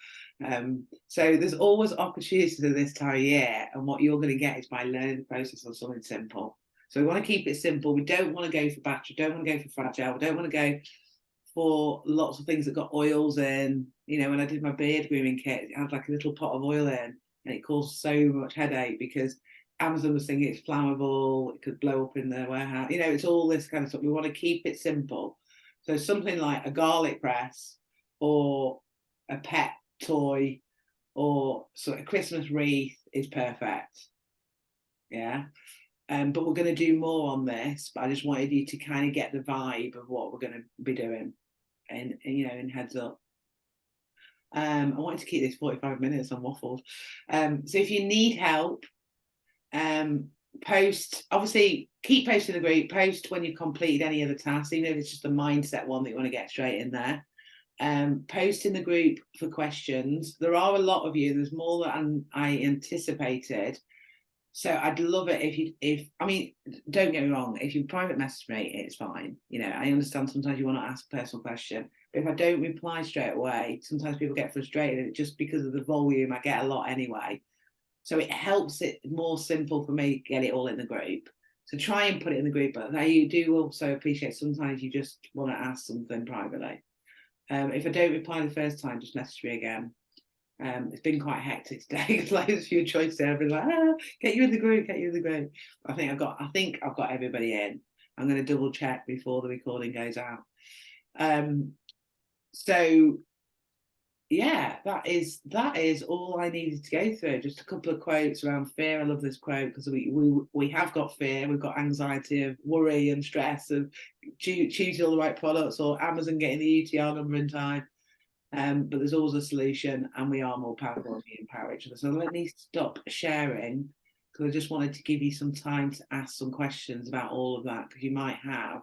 So there's always opportunities at this time of year, and what you're going to get is by learning the process on something simple. So we want to keep it simple. We don't want to go for batch, we don't want to go for fragile, we don't want to go for lots of things that got oils in. You know, when I did my beard grooming kit, it had like a little pot of oil in, and it caused so much headache because Amazon was thinking it's flammable, it could blow up in their warehouse. You know, it's all this kind of stuff. We want to keep it simple. So something like a garlic press or a pet toy or sort of a Christmas wreath is perfect. Yeah. But we're going to do more on this, but I just wanted you to kind of get the vibe of what we're going to be doing and you know, in heads up. I wanted to keep this 45 minutes on waffled. So if you need help, post, obviously keep posting the group, post when you've completed any other tasks, even if it's just a mindset one that you want to get straight in there. Post in the group for questions. There are a lot of you, there's more than I anticipated. So I'd love it if I mean, don't get me wrong, if you private message me, it's fine. You know, I understand sometimes you want to ask a personal question, but if I don't reply straight away, sometimes people get frustrated just because of the volume. I get a lot anyway. So it helps it more simple for me to get it all in the group. So try and put it in the group, but I do also appreciate sometimes you just want to ask something privately. If I don't reply the first time, just message me again. It's been quite hectic today because like there's a few choices there. I've been like, get you in the group, get you in the group. I think I've got everybody in. I'm going to double check before the recording goes out. So yeah, that is all I needed to go through. Just a couple of quotes around fear. I love this quote because we have got fear, we've got anxiety of worry and stress of choosing all the right products or Amazon getting the UTR number in time. But there's always a solution, and we are more powerful and we empower each other. So let me stop sharing because I just wanted to give you some time to ask some questions about all of that because you might have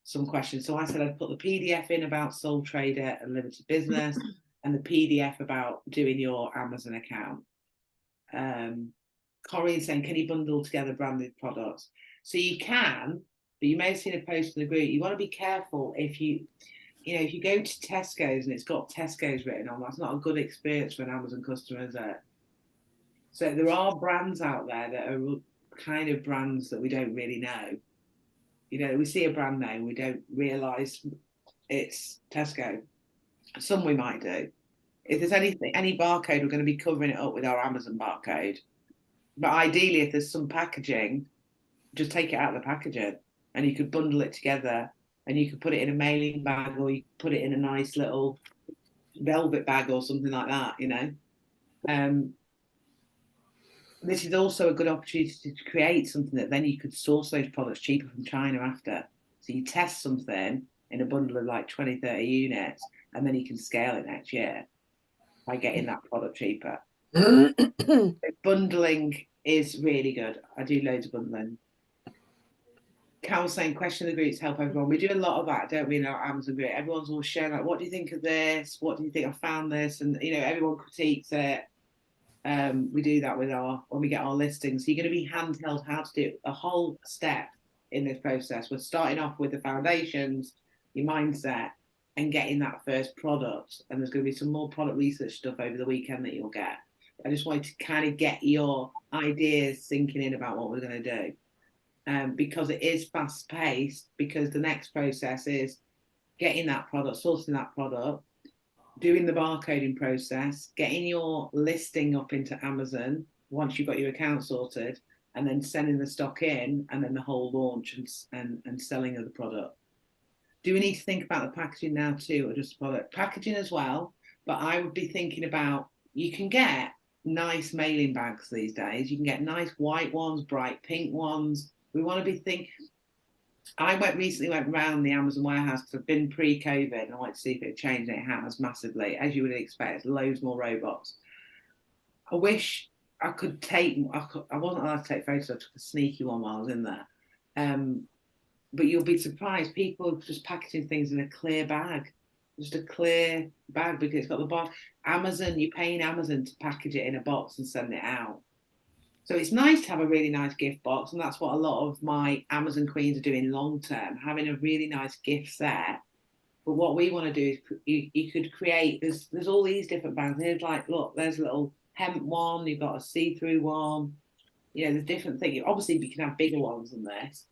some questions. So I said I'd put the PDF in about sole trader and limited business and the PDF about doing your Amazon account. Corrine saying, can you bundle together branded products? So you can, but you may have seen a post in the group. You want to be careful if you go to Tesco's and it's got Tesco's written on, that's not a good experience for an Amazon customer, is it? So there are brands out there that are kind of brands that we don't really know. You know, we see a brand name, we don't realise it's Tesco. Some we might do. If there's any barcode, we're going to be covering it up with our Amazon barcode. But ideally, if there's some packaging, just take it out of the packaging and you could bundle it together. And you could put it in a mailing bag or you could put it in a nice little velvet bag or something like that, you know. This is also a good opportunity to create something that then you could source those products cheaper from China after. So you test something in a bundle of like 20, 30 units, and then you can scale it next year by getting that product cheaper. So bundling is really good. I do loads of bundling. Carol's saying, question the groups, help everyone. We do a lot of that, don't we, in our Amazon group? Everyone's all sharing, like, what do you think of this? What do you think? I found this. And, you know, everyone critiques it. We do that when we get our listings. So you're going to be handheld how to do a whole step in this process. We're starting off with the foundations, your mindset, and getting that first product. And there's going to be some more product research stuff over the weekend that you'll get. I just wanted to kind of get your ideas sinking in about what we're going to do. Because it is fast paced, because the next process is getting that product, sourcing that product, doing the barcoding process, getting your listing up into Amazon once you've got your account sorted, and then sending the stock in, and then the whole launch and selling of the product. Do we need to think about the packaging now too, or just product packaging as well? But I would be thinking about, you can get nice mailing bags these days. You can get nice white ones, bright pink ones. We want to be thinking. I recently went around the Amazon warehouse because I've been pre-COVID and I wanted to see if it had changed, and it has massively, as you would expect. Loads more robots. I wish I could take. I wasn't allowed to take photos. I took a sneaky one while I was in there. But you'll be surprised. People are just packaging things in a clear bag, just a clear bag because it's got the box. Amazon, you're paying Amazon to package it in a box and send it out. So it's nice to have a really nice gift box, and that's what a lot of my Amazon queens are doing long term, having a really nice gift set. But what we want to do is you could create, there's all these different bags. Here's like, look, there's a little hemp one, you've got a see-through one, you know, there's different things. Obviously you can have bigger ones than this,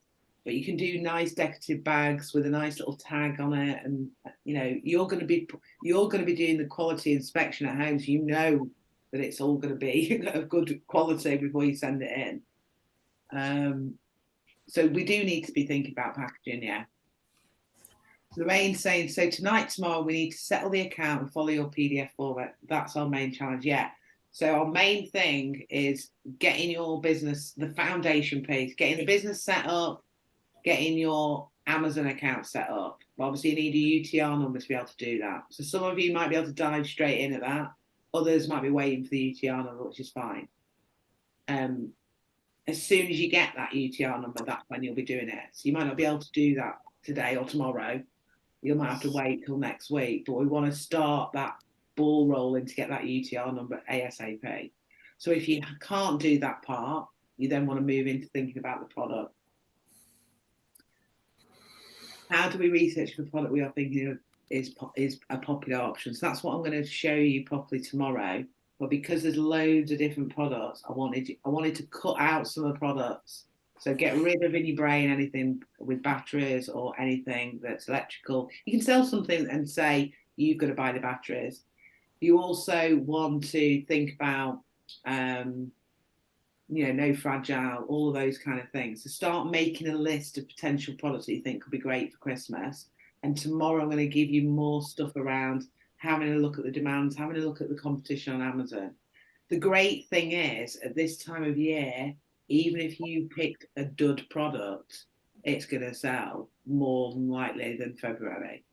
but you can do nice decorative bags with a nice little tag on it. And you know, you're going to be doing the quality inspection at home, so you know that it's all going to be of good quality before you send it in. So we do need to be thinking about packaging, yeah. Lorraine's saying, so tonight, tomorrow, we need to settle the account and follow your PDF format. That's our main challenge, yeah. So our main thing is getting your business, the foundation piece, getting the business set up, getting your Amazon account set up. Obviously, you need a UTR number to be able to do that. So some of you might be able to dive straight in at that. Others might be waiting for the UTR number, which is fine. As soon as you get that UTR number, that's when you'll be doing it. So you might not be able to do that today or tomorrow. You might have to wait till next week, but we want to start that ball rolling to get that UTR number ASAP. So if you can't do that part, you then want to move into thinking about the product. How do we research the product we are thinking of is a popular option? So that's what I'm going to show you properly tomorrow. But because there's loads of different products, I wanted to cut out some of the products. So get rid of in your brain anything with batteries or anything that's electrical. You can sell something and say you've got to buy the batteries. You also want to think about, you know, no fragile, all of those kind of things. So start making a list of potential products that you think could be great for Christmas. And tomorrow I'm going to give you more stuff around having a look at the demands, having a look at the competition on Amazon. The great thing is, at this time of year, even if you picked a dud product, it's going to sell more than likely than February.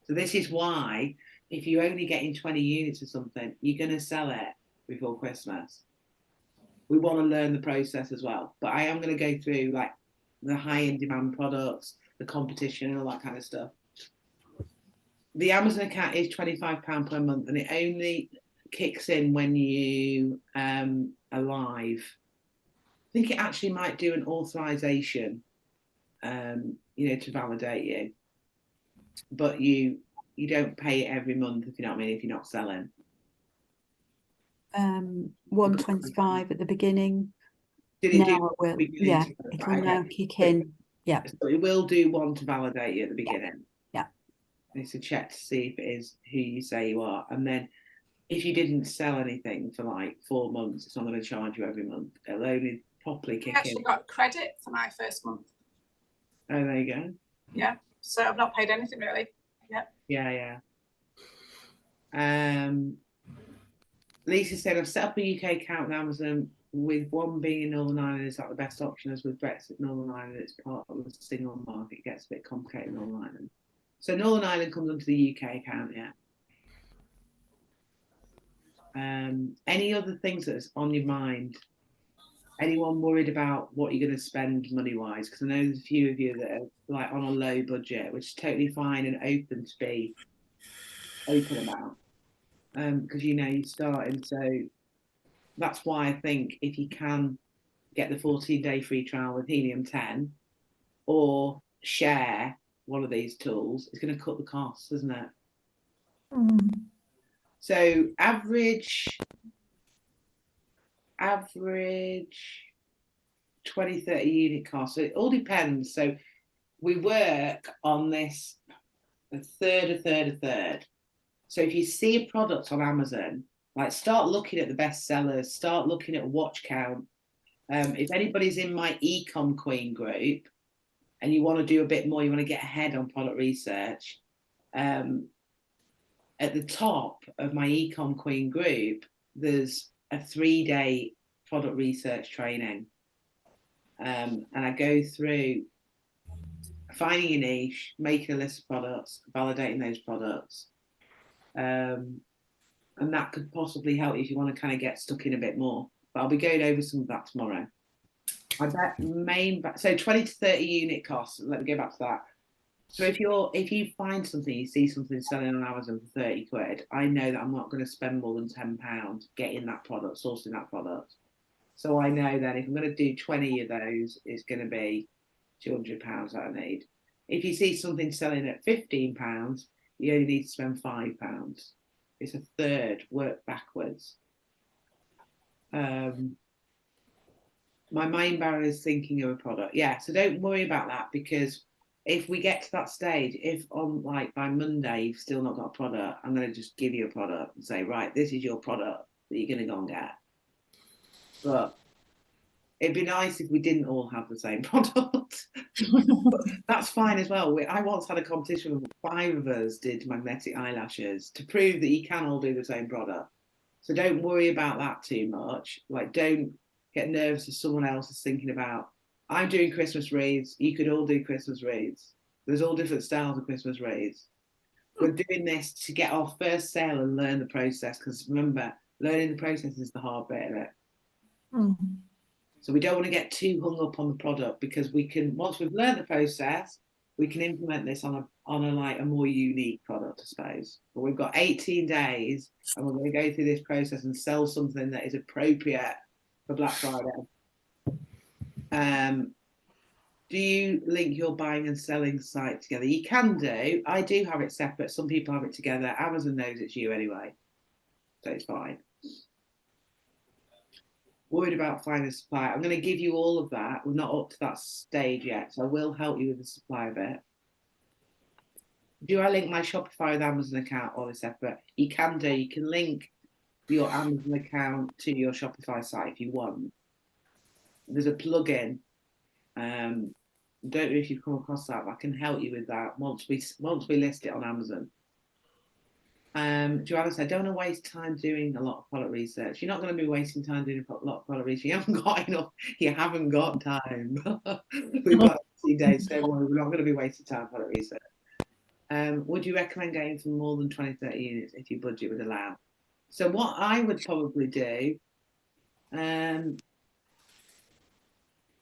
So this is why, if you're only getting 20 units or something, you're going to sell it before Christmas. We want to learn the process as well. But I am going to go through like the high-end demand products, the competition and all that kind of stuff. The Amazon account is £25 per month, and it only kicks in when you are live. I think it actually might do an authorization, you know, to validate you. But you don't pay it every month, if you know what I mean, if you're not selling. 125 at the beginning. Did it now do it will, yeah, it will okay. now kick in. Yeah. So it will do one to validate you at the beginning. Yeah. It's a check to see if it is who you say you are. And then if you didn't sell anything for like 4 months, it's not going to charge you every month. It'll only properly kick in. I actually got credit for my first month. Oh, there you go. Yeah. So I've not paid anything really. Yeah. Yeah. Lisa said, I've set up a UK account on Amazon, with one being in Northern Ireland. Is that the best option? As with Brexit, Northern Ireland, it's part of the single market. It gets a bit complicated in Northern Ireland. So Northern Ireland comes onto the UK account, yeah. Any other things that's on your mind? Anyone worried about what you're going to spend money-wise? Because I know there's a few of you that are like on a low budget, which is totally fine and open to be open about. Because you know you're starting, so that's why I think if you can get the 14-day free trial with Helium 10 or share one of these tools, it's going to cut the costs, isn't it? So average 20, 30 unit cost. So it all depends. So we work on this a third. So if you see a product on Amazon, like start looking at the best sellers, start looking at watch count. If anybody's in my Ecom Queen group and you want to do a bit more, you want to get ahead on product research, at the top of my Ecom Queen group, there's a 3-day product research training. And I go through finding a niche, making a list of products, validating those products. And that could possibly help you if you want to kind of get stuck in a bit more. But I'll be going over some of that tomorrow. I bet so 20 to 30 unit costs. Let me go back to that. So if you find something, you see something selling on Amazon for 30 quid, I know that I'm not going to spend more than £10 getting that product, sourcing that product. So I know then if I'm going to do 20 of those, it's going to be £200 that I need. If you see something selling at £15, you only need to spend £5. It's a third, work backwards. My mind barrier is thinking of a product. Yeah, so don't worry about that, because if we get to that stage, if on like by Monday you've still not got a product, I'm going to just give you a product and say, right, this is your product that you're going to go and get. But it'd be nice if we didn't all have the same product. That's fine as well. I once had a competition where 5 of us did magnetic eyelashes to prove that you can all do the same product. So don't worry about that too much. Like, don't get nervous if someone else is thinking about, I'm doing Christmas wreaths, you could all do Christmas wreaths. There's all different styles of Christmas wreaths. We're doing this to get our first sale and learn the process, because remember, learning the process is the hard bit of it. So we don't want to get too hung up on the product, because we can, once we've learned the process, we can implement this on a more unique product, I suppose. But we've got 18 days and we're going to go through this process and sell something that is appropriate for Black Friday. Do you link your buying and selling site together? You can do. I do have it separate. Some people have it together. Amazon knows it's you anyway, so it's fine. Worried about finding a supplier. I'm going to give you all of that. We're not up to that stage yet, so I will help you with the supplier bit. Do I link my Shopify with Amazon account or is separate? You can do. You can link your Amazon account to your Shopify site if you want. There's a plugin. Don't know if you've come across that, but I can help you with that once we list it on Amazon. Joanna said, don't want to waste time doing a lot of product research. You're not going to be wasting time doing a lot of product research. You haven't got enough. You haven't got time. We've got 18 days. Don't worry, we're not going to be wasting time on product research. Would you recommend going for more than 20-30 units if your budget would allow? So what I would probably do,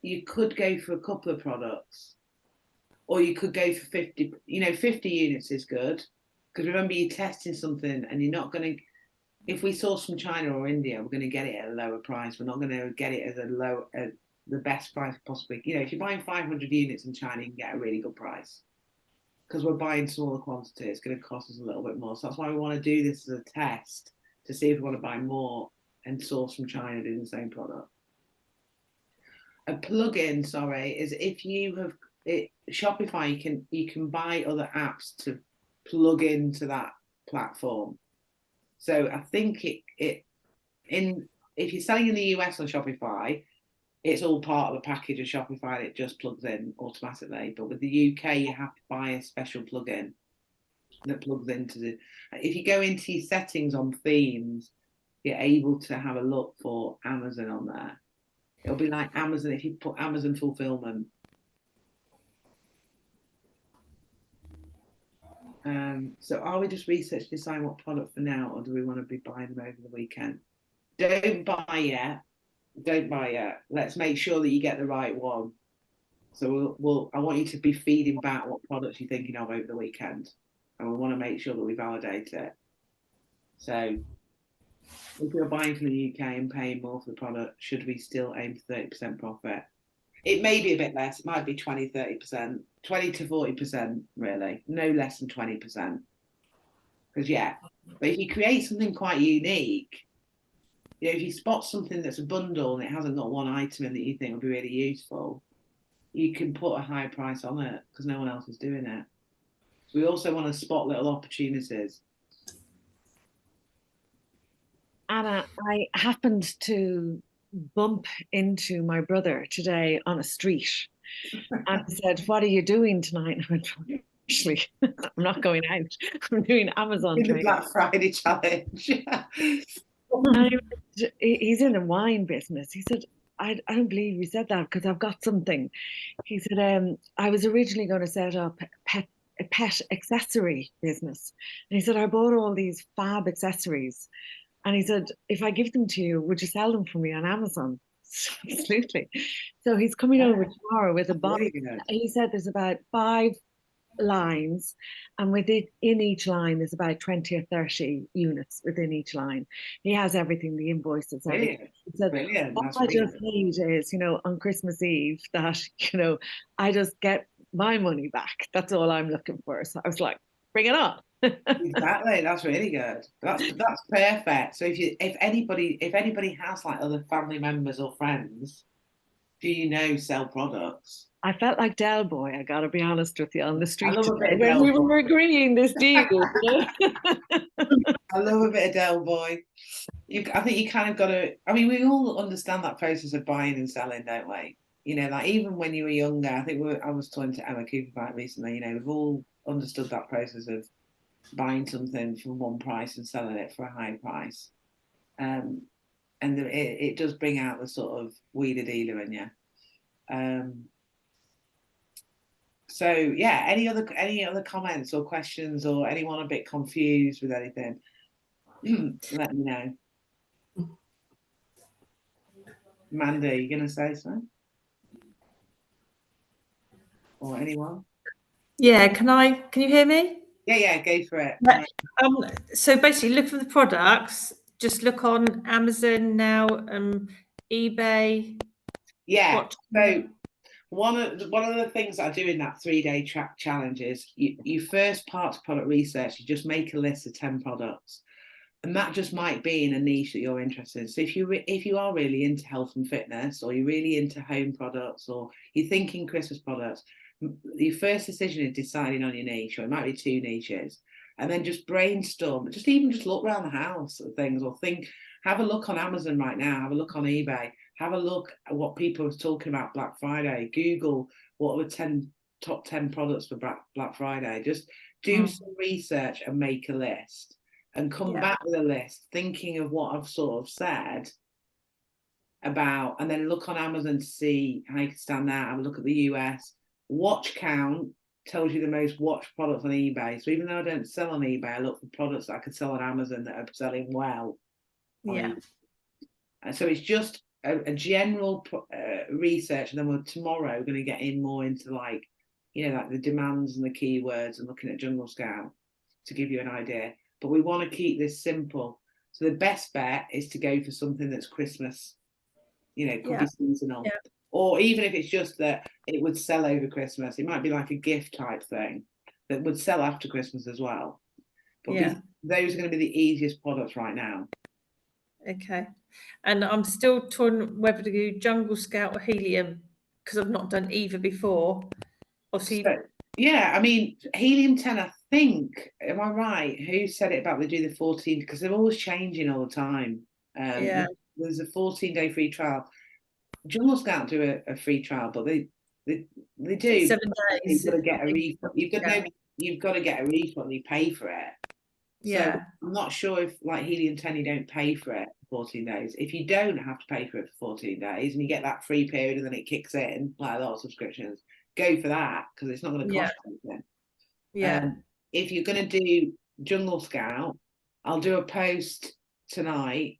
you could go for a couple of products, or you could go for 50. 50 units is good. Because remember, you're testing something and you're not going to, if we source from China or India, we're going to get it at a lower price. We're not going to get it at the best price possibly. If you're buying 500 units in China, you can get a really good price. Because we're buying smaller quantity, it's going to cost us a little bit more. So that's why we want to do this as a test to see if we want to buy more and source from China doing the same product. A plugin, is if you have Shopify, you can buy other apps to plug into that platform. So I think if you're selling in the US on Shopify, it's all part of the package of Shopify and it just plugs in automatically. But with the UK, you have to buy a special plugin that plugs into if you go into your settings on themes, you're able to have a look for Amazon on there. It'll be like Amazon if you put Amazon fulfillment. So are we just researching to decide what product for now, or do we want to be buying them over the weekend? Don't buy yet. Don't buy yet. Let's make sure that you get the right one. So I want you to be feeding back what products you're thinking of over the weekend, and we want to make sure that we validate it. So if you're buying from the UK and paying more for the product, should we still aim for 30% profit? It may be a bit less. It might be 20-30%, 20 to 40%, really. No less than 20%. Because, but if you create something quite unique, if you spot something that's a bundle and it hasn't got one item in that you think would be really useful, you can put a high price on it because no one else is doing it. So we also want to spot little opportunities. Anna, I happened to bump into my brother today on a street and he said, what are you doing tonight? And I went, actually, I'm not going out. I'm doing Amazon. In the Black Friday challenge. He's in the wine business. He said, I don't believe you said that because I've got something. He said, I was originally going to set up a pet accessory business. And he said, I bought all these fab accessories. And he said, if I give them to you, would you sell them for me on Amazon? Absolutely. So he's coming over tomorrow with a box. He said there's about 5 lines, and within each line is about 20 or 30 units within each line. He has everything, the invoices, everything. Brilliant. He said, Brilliant. all That's I really just need is, on Christmas Eve that, I just get my money back. That's all I'm looking for. So I was like, bring it on. Exactly, that's really good. That's perfect. So if anybody has like other family members or friends, sell products. I felt like Del Boy, I gotta be honest with you, on the street love a today bit of when Del we Boy. were agreeing this deal. I love a bit of Del Boy. I think you kind of got to. I mean, we all understand that process of buying and selling, don't we? Like even when you were younger, I think I was talking to Emma Cooper about it recently. We've all understood that process of buying something for one price and selling it for a high price. And it does bring out the sort of wheeler dealer in you. So yeah, any other comments or questions, or anyone a bit confused with anything? Let me know. Mandy, you gonna say something? Or anyone? Yeah, can you hear me? Yeah, go for it. Right. So basically look for the products, just look on Amazon now, eBay. Yeah. So one of the things that I do in that 3-day track challenge is you first part of product research, you just make a list of 10 products. And that just might be in a niche that you're interested in. So if you are really into health and fitness, or you're really into home products, or you're thinking Christmas products, your first decision is deciding on your niche, or it might be 2 niches, and then just brainstorm. Just look around the house at things, or have a look on Amazon right now, have a look on eBay, have a look at what people are talking about Black Friday. Google what are the top 10 products for Black Friday. Just do some research and make a list. And come back with a list, thinking of what I've sort of said about, and then look on Amazon to see how you can stand out. Have a look at the US. Watch count tells you the most watched products on eBay. So even though I don't sell on eBay, I look for products that I could sell on Amazon that are selling well. Yeah. And so it's just a general research, and then we're tomorrow going to get in more into like the demands and the keywords, and looking at Jungle Scout to give you an idea. But we want to keep this simple. So the best bet is to go for something that's Christmas, could be seasonal. Yeah. Or even if it's just that it would sell over Christmas, it might be like a gift type thing that would sell after Christmas as well. But those are going to be the easiest products right now. Okay. And I'm still torn whether to do Jungle Scout or Helium, because I've not done either before. Obviously. So, yeah, I mean, Helium 10, I think, am I right? Who said it about they do the 14? Because they're always changing all the time. There's a 14-day free trial. Jungle Scout do a free trial, but they do 7 days. You've got to get a refund. You've got to get a refund. You pay for it. Yeah. So I'm not sure if like Helium 10 you don't pay for it for 14 days. If you don't have to pay for it for 14 days and you get that free period and then it kicks in like a lot of subscriptions, go for that because it's not going to cost anything. Yeah. If you're going to do Jungle Scout, I'll do a post tonight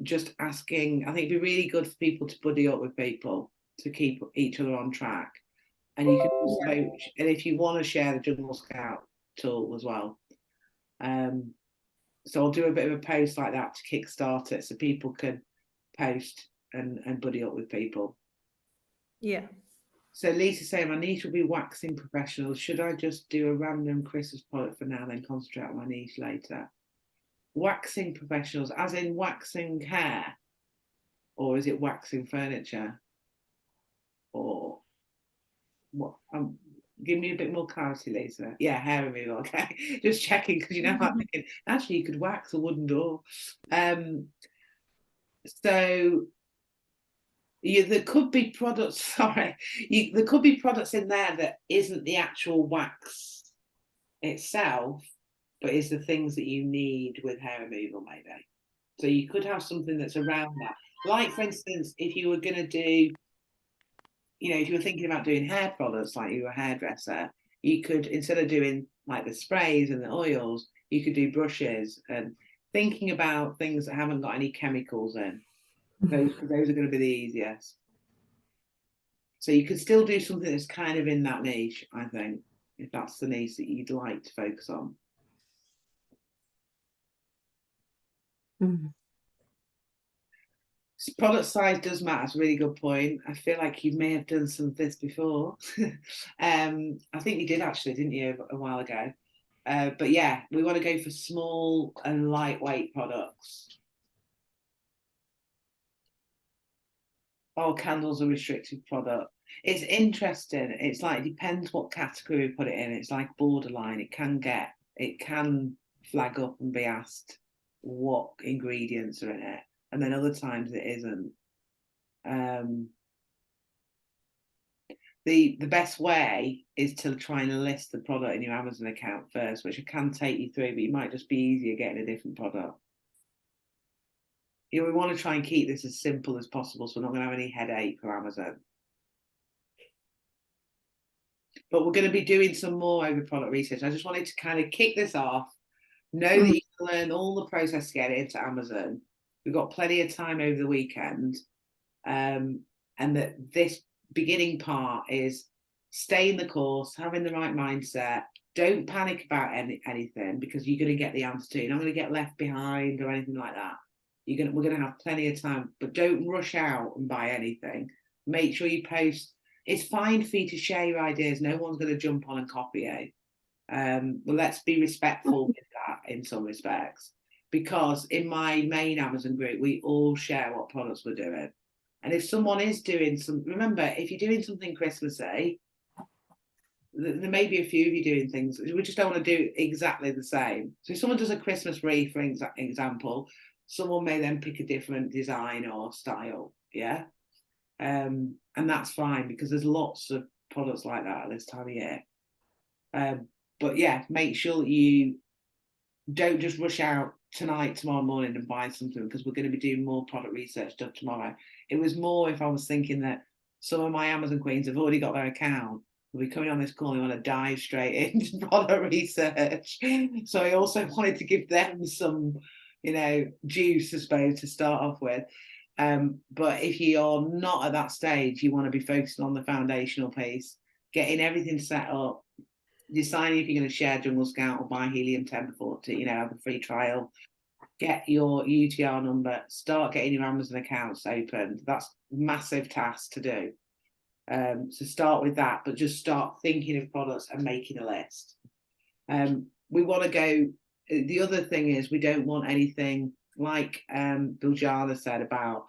just asking. I think it'd be really good for people to buddy up with people to keep each other on track. And you can also, and if you want to share the Jungle Scout tool as well. So I'll do a bit of a post like that to kickstart it so people can post and buddy up with people. Yeah. So Lisa's saying my niche will be waxing professionals. Should I just do a random Christmas product for now, then concentrate on my niche later? Waxing professionals, as in waxing hair? Or is it waxing furniture? Or what? Give me a bit more clarity, Lisa. Yeah, hair removal, okay. Just checking, because I'm thinking, actually you could wax a wooden door. So there could be products, there could be products in there that isn't the actual wax itself, but is the things that you need with hair removal, maybe. So you could have something that's around that. Like, for instance, if you were going to do, if you were thinking about doing hair products, like you were a hairdresser, you could, instead of doing like the sprays and the oils, you could do brushes, and thinking about things that haven't got any chemicals in. Those are going to be the easiest. So you could still do something that's kind of in that niche, I think. if that's the niche that you'd like to focus on. Product size does matter. It's a really good point. I feel like you may have done some of this before. I think you did actually, didn't you, a while ago? But yeah, we want to go for small and lightweight products. Oh, candles are restricted product. It's interesting. It's like, it depends what category we put it in. It's like borderline. It can flag up and be asked what ingredients are in it. And then other times it isn't. The best way is to try and list the product in your Amazon account first, which I can take you through, but it might just be easier getting a different product. You know, we want to try and keep this as simple as possible, so we're not going to have any headache for Amazon. But we're going to be doing some more over product research. I just wanted to kind of kick this off. Know that you can learn all the process to get it into Amazon. We've got plenty of time over the weekend. And that this beginning part is stay in the course, having the right mindset. Don't panic about anything, because you're going to get the answer to. You're not going to get left behind or anything like that. We're going to have plenty of time, but don't rush out and buy anything. Make sure you post. It's fine for you to share your ideas. No one's going to jump on and copy you. But let's be respectful with that in some respects, because in my main Amazon group, we all share what products we're doing. And if someone is doing remember, if you're doing something Christmassy, there may be a few of you doing things. We just don't want to do exactly the same. So if someone does a Christmas wreath, for example, someone may then pick a different design or style. Yeah. And that's fine, because there's lots of products like that at this time of year. But yeah, make sure that you don't just rush out tonight, tomorrow morning and buy something, because we're going to be doing more product research stuff tomorrow. It was more if I was thinking that some of my Amazon queens have already got their account, we'll be coming on this call and want to dive straight into product research. So I also wanted to give them some, juice, I suppose, to start off with. But if you're not at that stage, you want to be focusing on the foundational piece, getting everything set up, deciding if you're going to share Jungle Scout or buy Helium 10 before to, have a free trial, get your UTR number, start getting your Amazon accounts opened. That's a massive task to do. So start with that, but just start thinking of products and making a list. We want to go, the other thing is we don't want anything like Biljana said about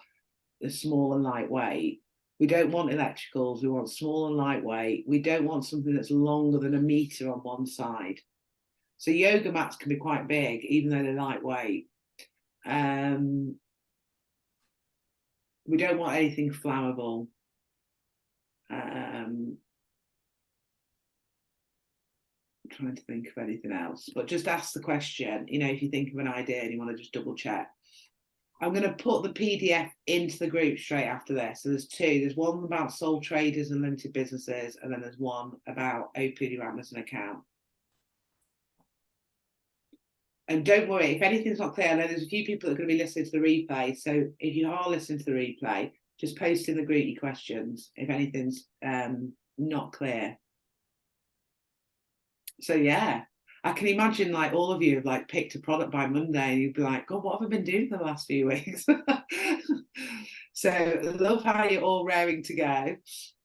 the small and lightweight. We don't want electricals. We want small and lightweight. We don't want something that's longer than 1 meter on one side. So yoga mats can be quite big, even though they're lightweight. We don't want anything flammable. I'm trying to think of anything else, but just ask the question, if you think of an idea and you want to just double check. I'm going to put the PDF into the group straight after this. So there's two. There's one about sole traders and limited businesses, and then there's one about opening your Amazon account. And don't worry, if anything's not clear, I know there's a few people that are going to be listening to the replay. So if you are listening to the replay, just post in the group your questions if anything's not clear. So yeah, I can imagine like all of you have like picked a product by Monday and you'd be like, God, what have I been doing for the last few weeks? So I love how you're all raring to go.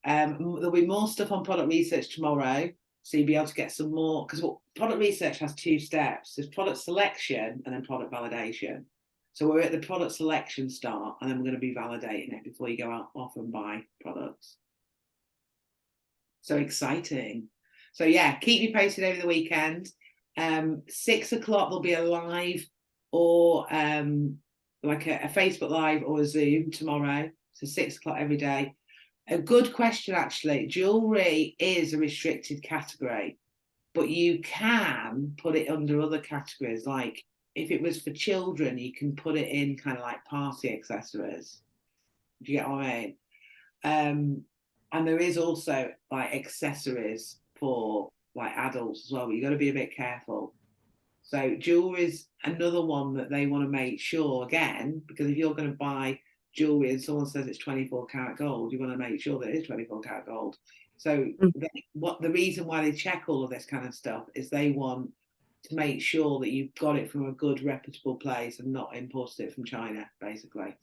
There'll be more stuff on product research tomorrow. So you'll be able to get some more, because product research has 2 steps. There's product selection and then product validation. So we're at the product selection start, and then we're going to be validating it before you go out off and buy products. So exciting. So yeah, keep me posted over the weekend. 6 o'clock there'll be a live or like a Facebook Live or a Zoom tomorrow. So 6 o'clock every day. A good question, actually. Jewelry is a restricted category, but you can put it under other categories. Like if it was for children, you can put it in kind of like party accessories. Do you get what I mean? And there is also like accessories for like adults as well, but you've got to be a bit careful. So jewelry is another one that they want to make sure, again, because if you're going to buy jewelry and someone says it's 24 karat gold, you want to make sure that it is 24 karat gold. So the reason why they check all of this kind of stuff is they want to make sure that you've got it from a good, reputable place and not imported it from China, basically.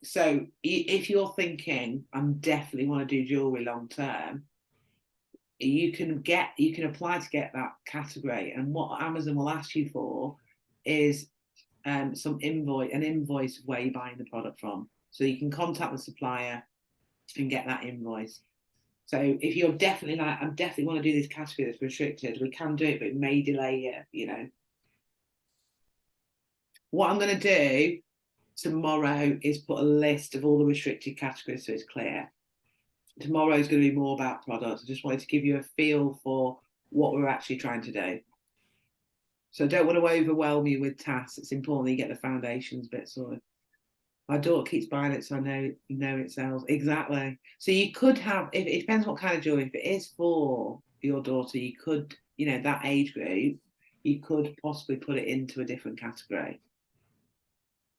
So if you're thinking, I definitely want to do jewelry long term, you can apply to get that category. And what Amazon will ask you for is an invoice of where you're buying the product from. So you can contact the supplier and get that invoice. So if you're definitely like, I definitely want to do this category that's restricted, we can do it, but it may delay you, you know. What I'm going to do tomorrow is put a list of all the restricted categories so it's clear. Tomorrow is going to be more about products. I just wanted to give you a feel for what we're actually trying to do. So I don't want to overwhelm you with tasks. It's important that you get the foundations bit sorted. My daughter keeps buying it, so I know it sells. Exactly. So you could have, if it depends what kind of jewelry. If it is for your daughter, you could, you know, that age group, you could possibly put it into a different category.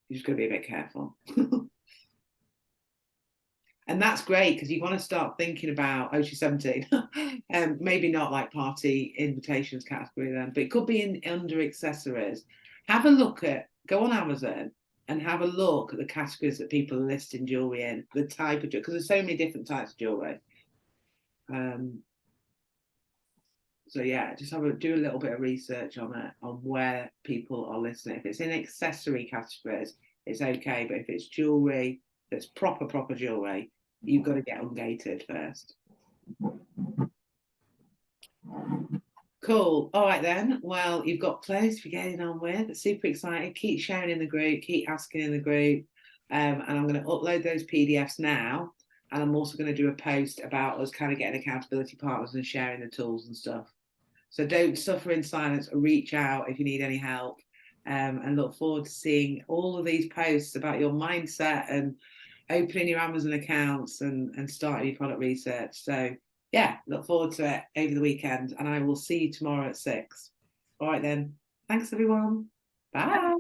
You're just going to be a bit careful. And that's great because you want to start thinking about, oh, she's 17. Maybe not like party invitations category then, but it could be under accessories. Have a look go on Amazon and have a look at the categories that people are listing jewelry in, the type of jewelry, because there's so many different types of jewelry. So yeah, just do a little bit of research on it, on where people are listing it. If it's in accessory categories, it's okay, but if it's jewelry that's proper jewelry, you've got to get ungated first. Cool. All right then. Well, you've got clothes to be getting on with. Super excited. Keep sharing in the group. Keep asking in the group. And I'm going to upload those PDFs now. And I'm also going to do a post about us kind of getting accountability partners and sharing the tools and stuff. So don't suffer in silence. Reach out if you need any help. And look forward to seeing all of these posts about your mindset and opening your Amazon accounts and starting your product research. So yeah, look forward to it over the weekend, and I will see you tomorrow at 6. All right then. Thanks everyone. Bye.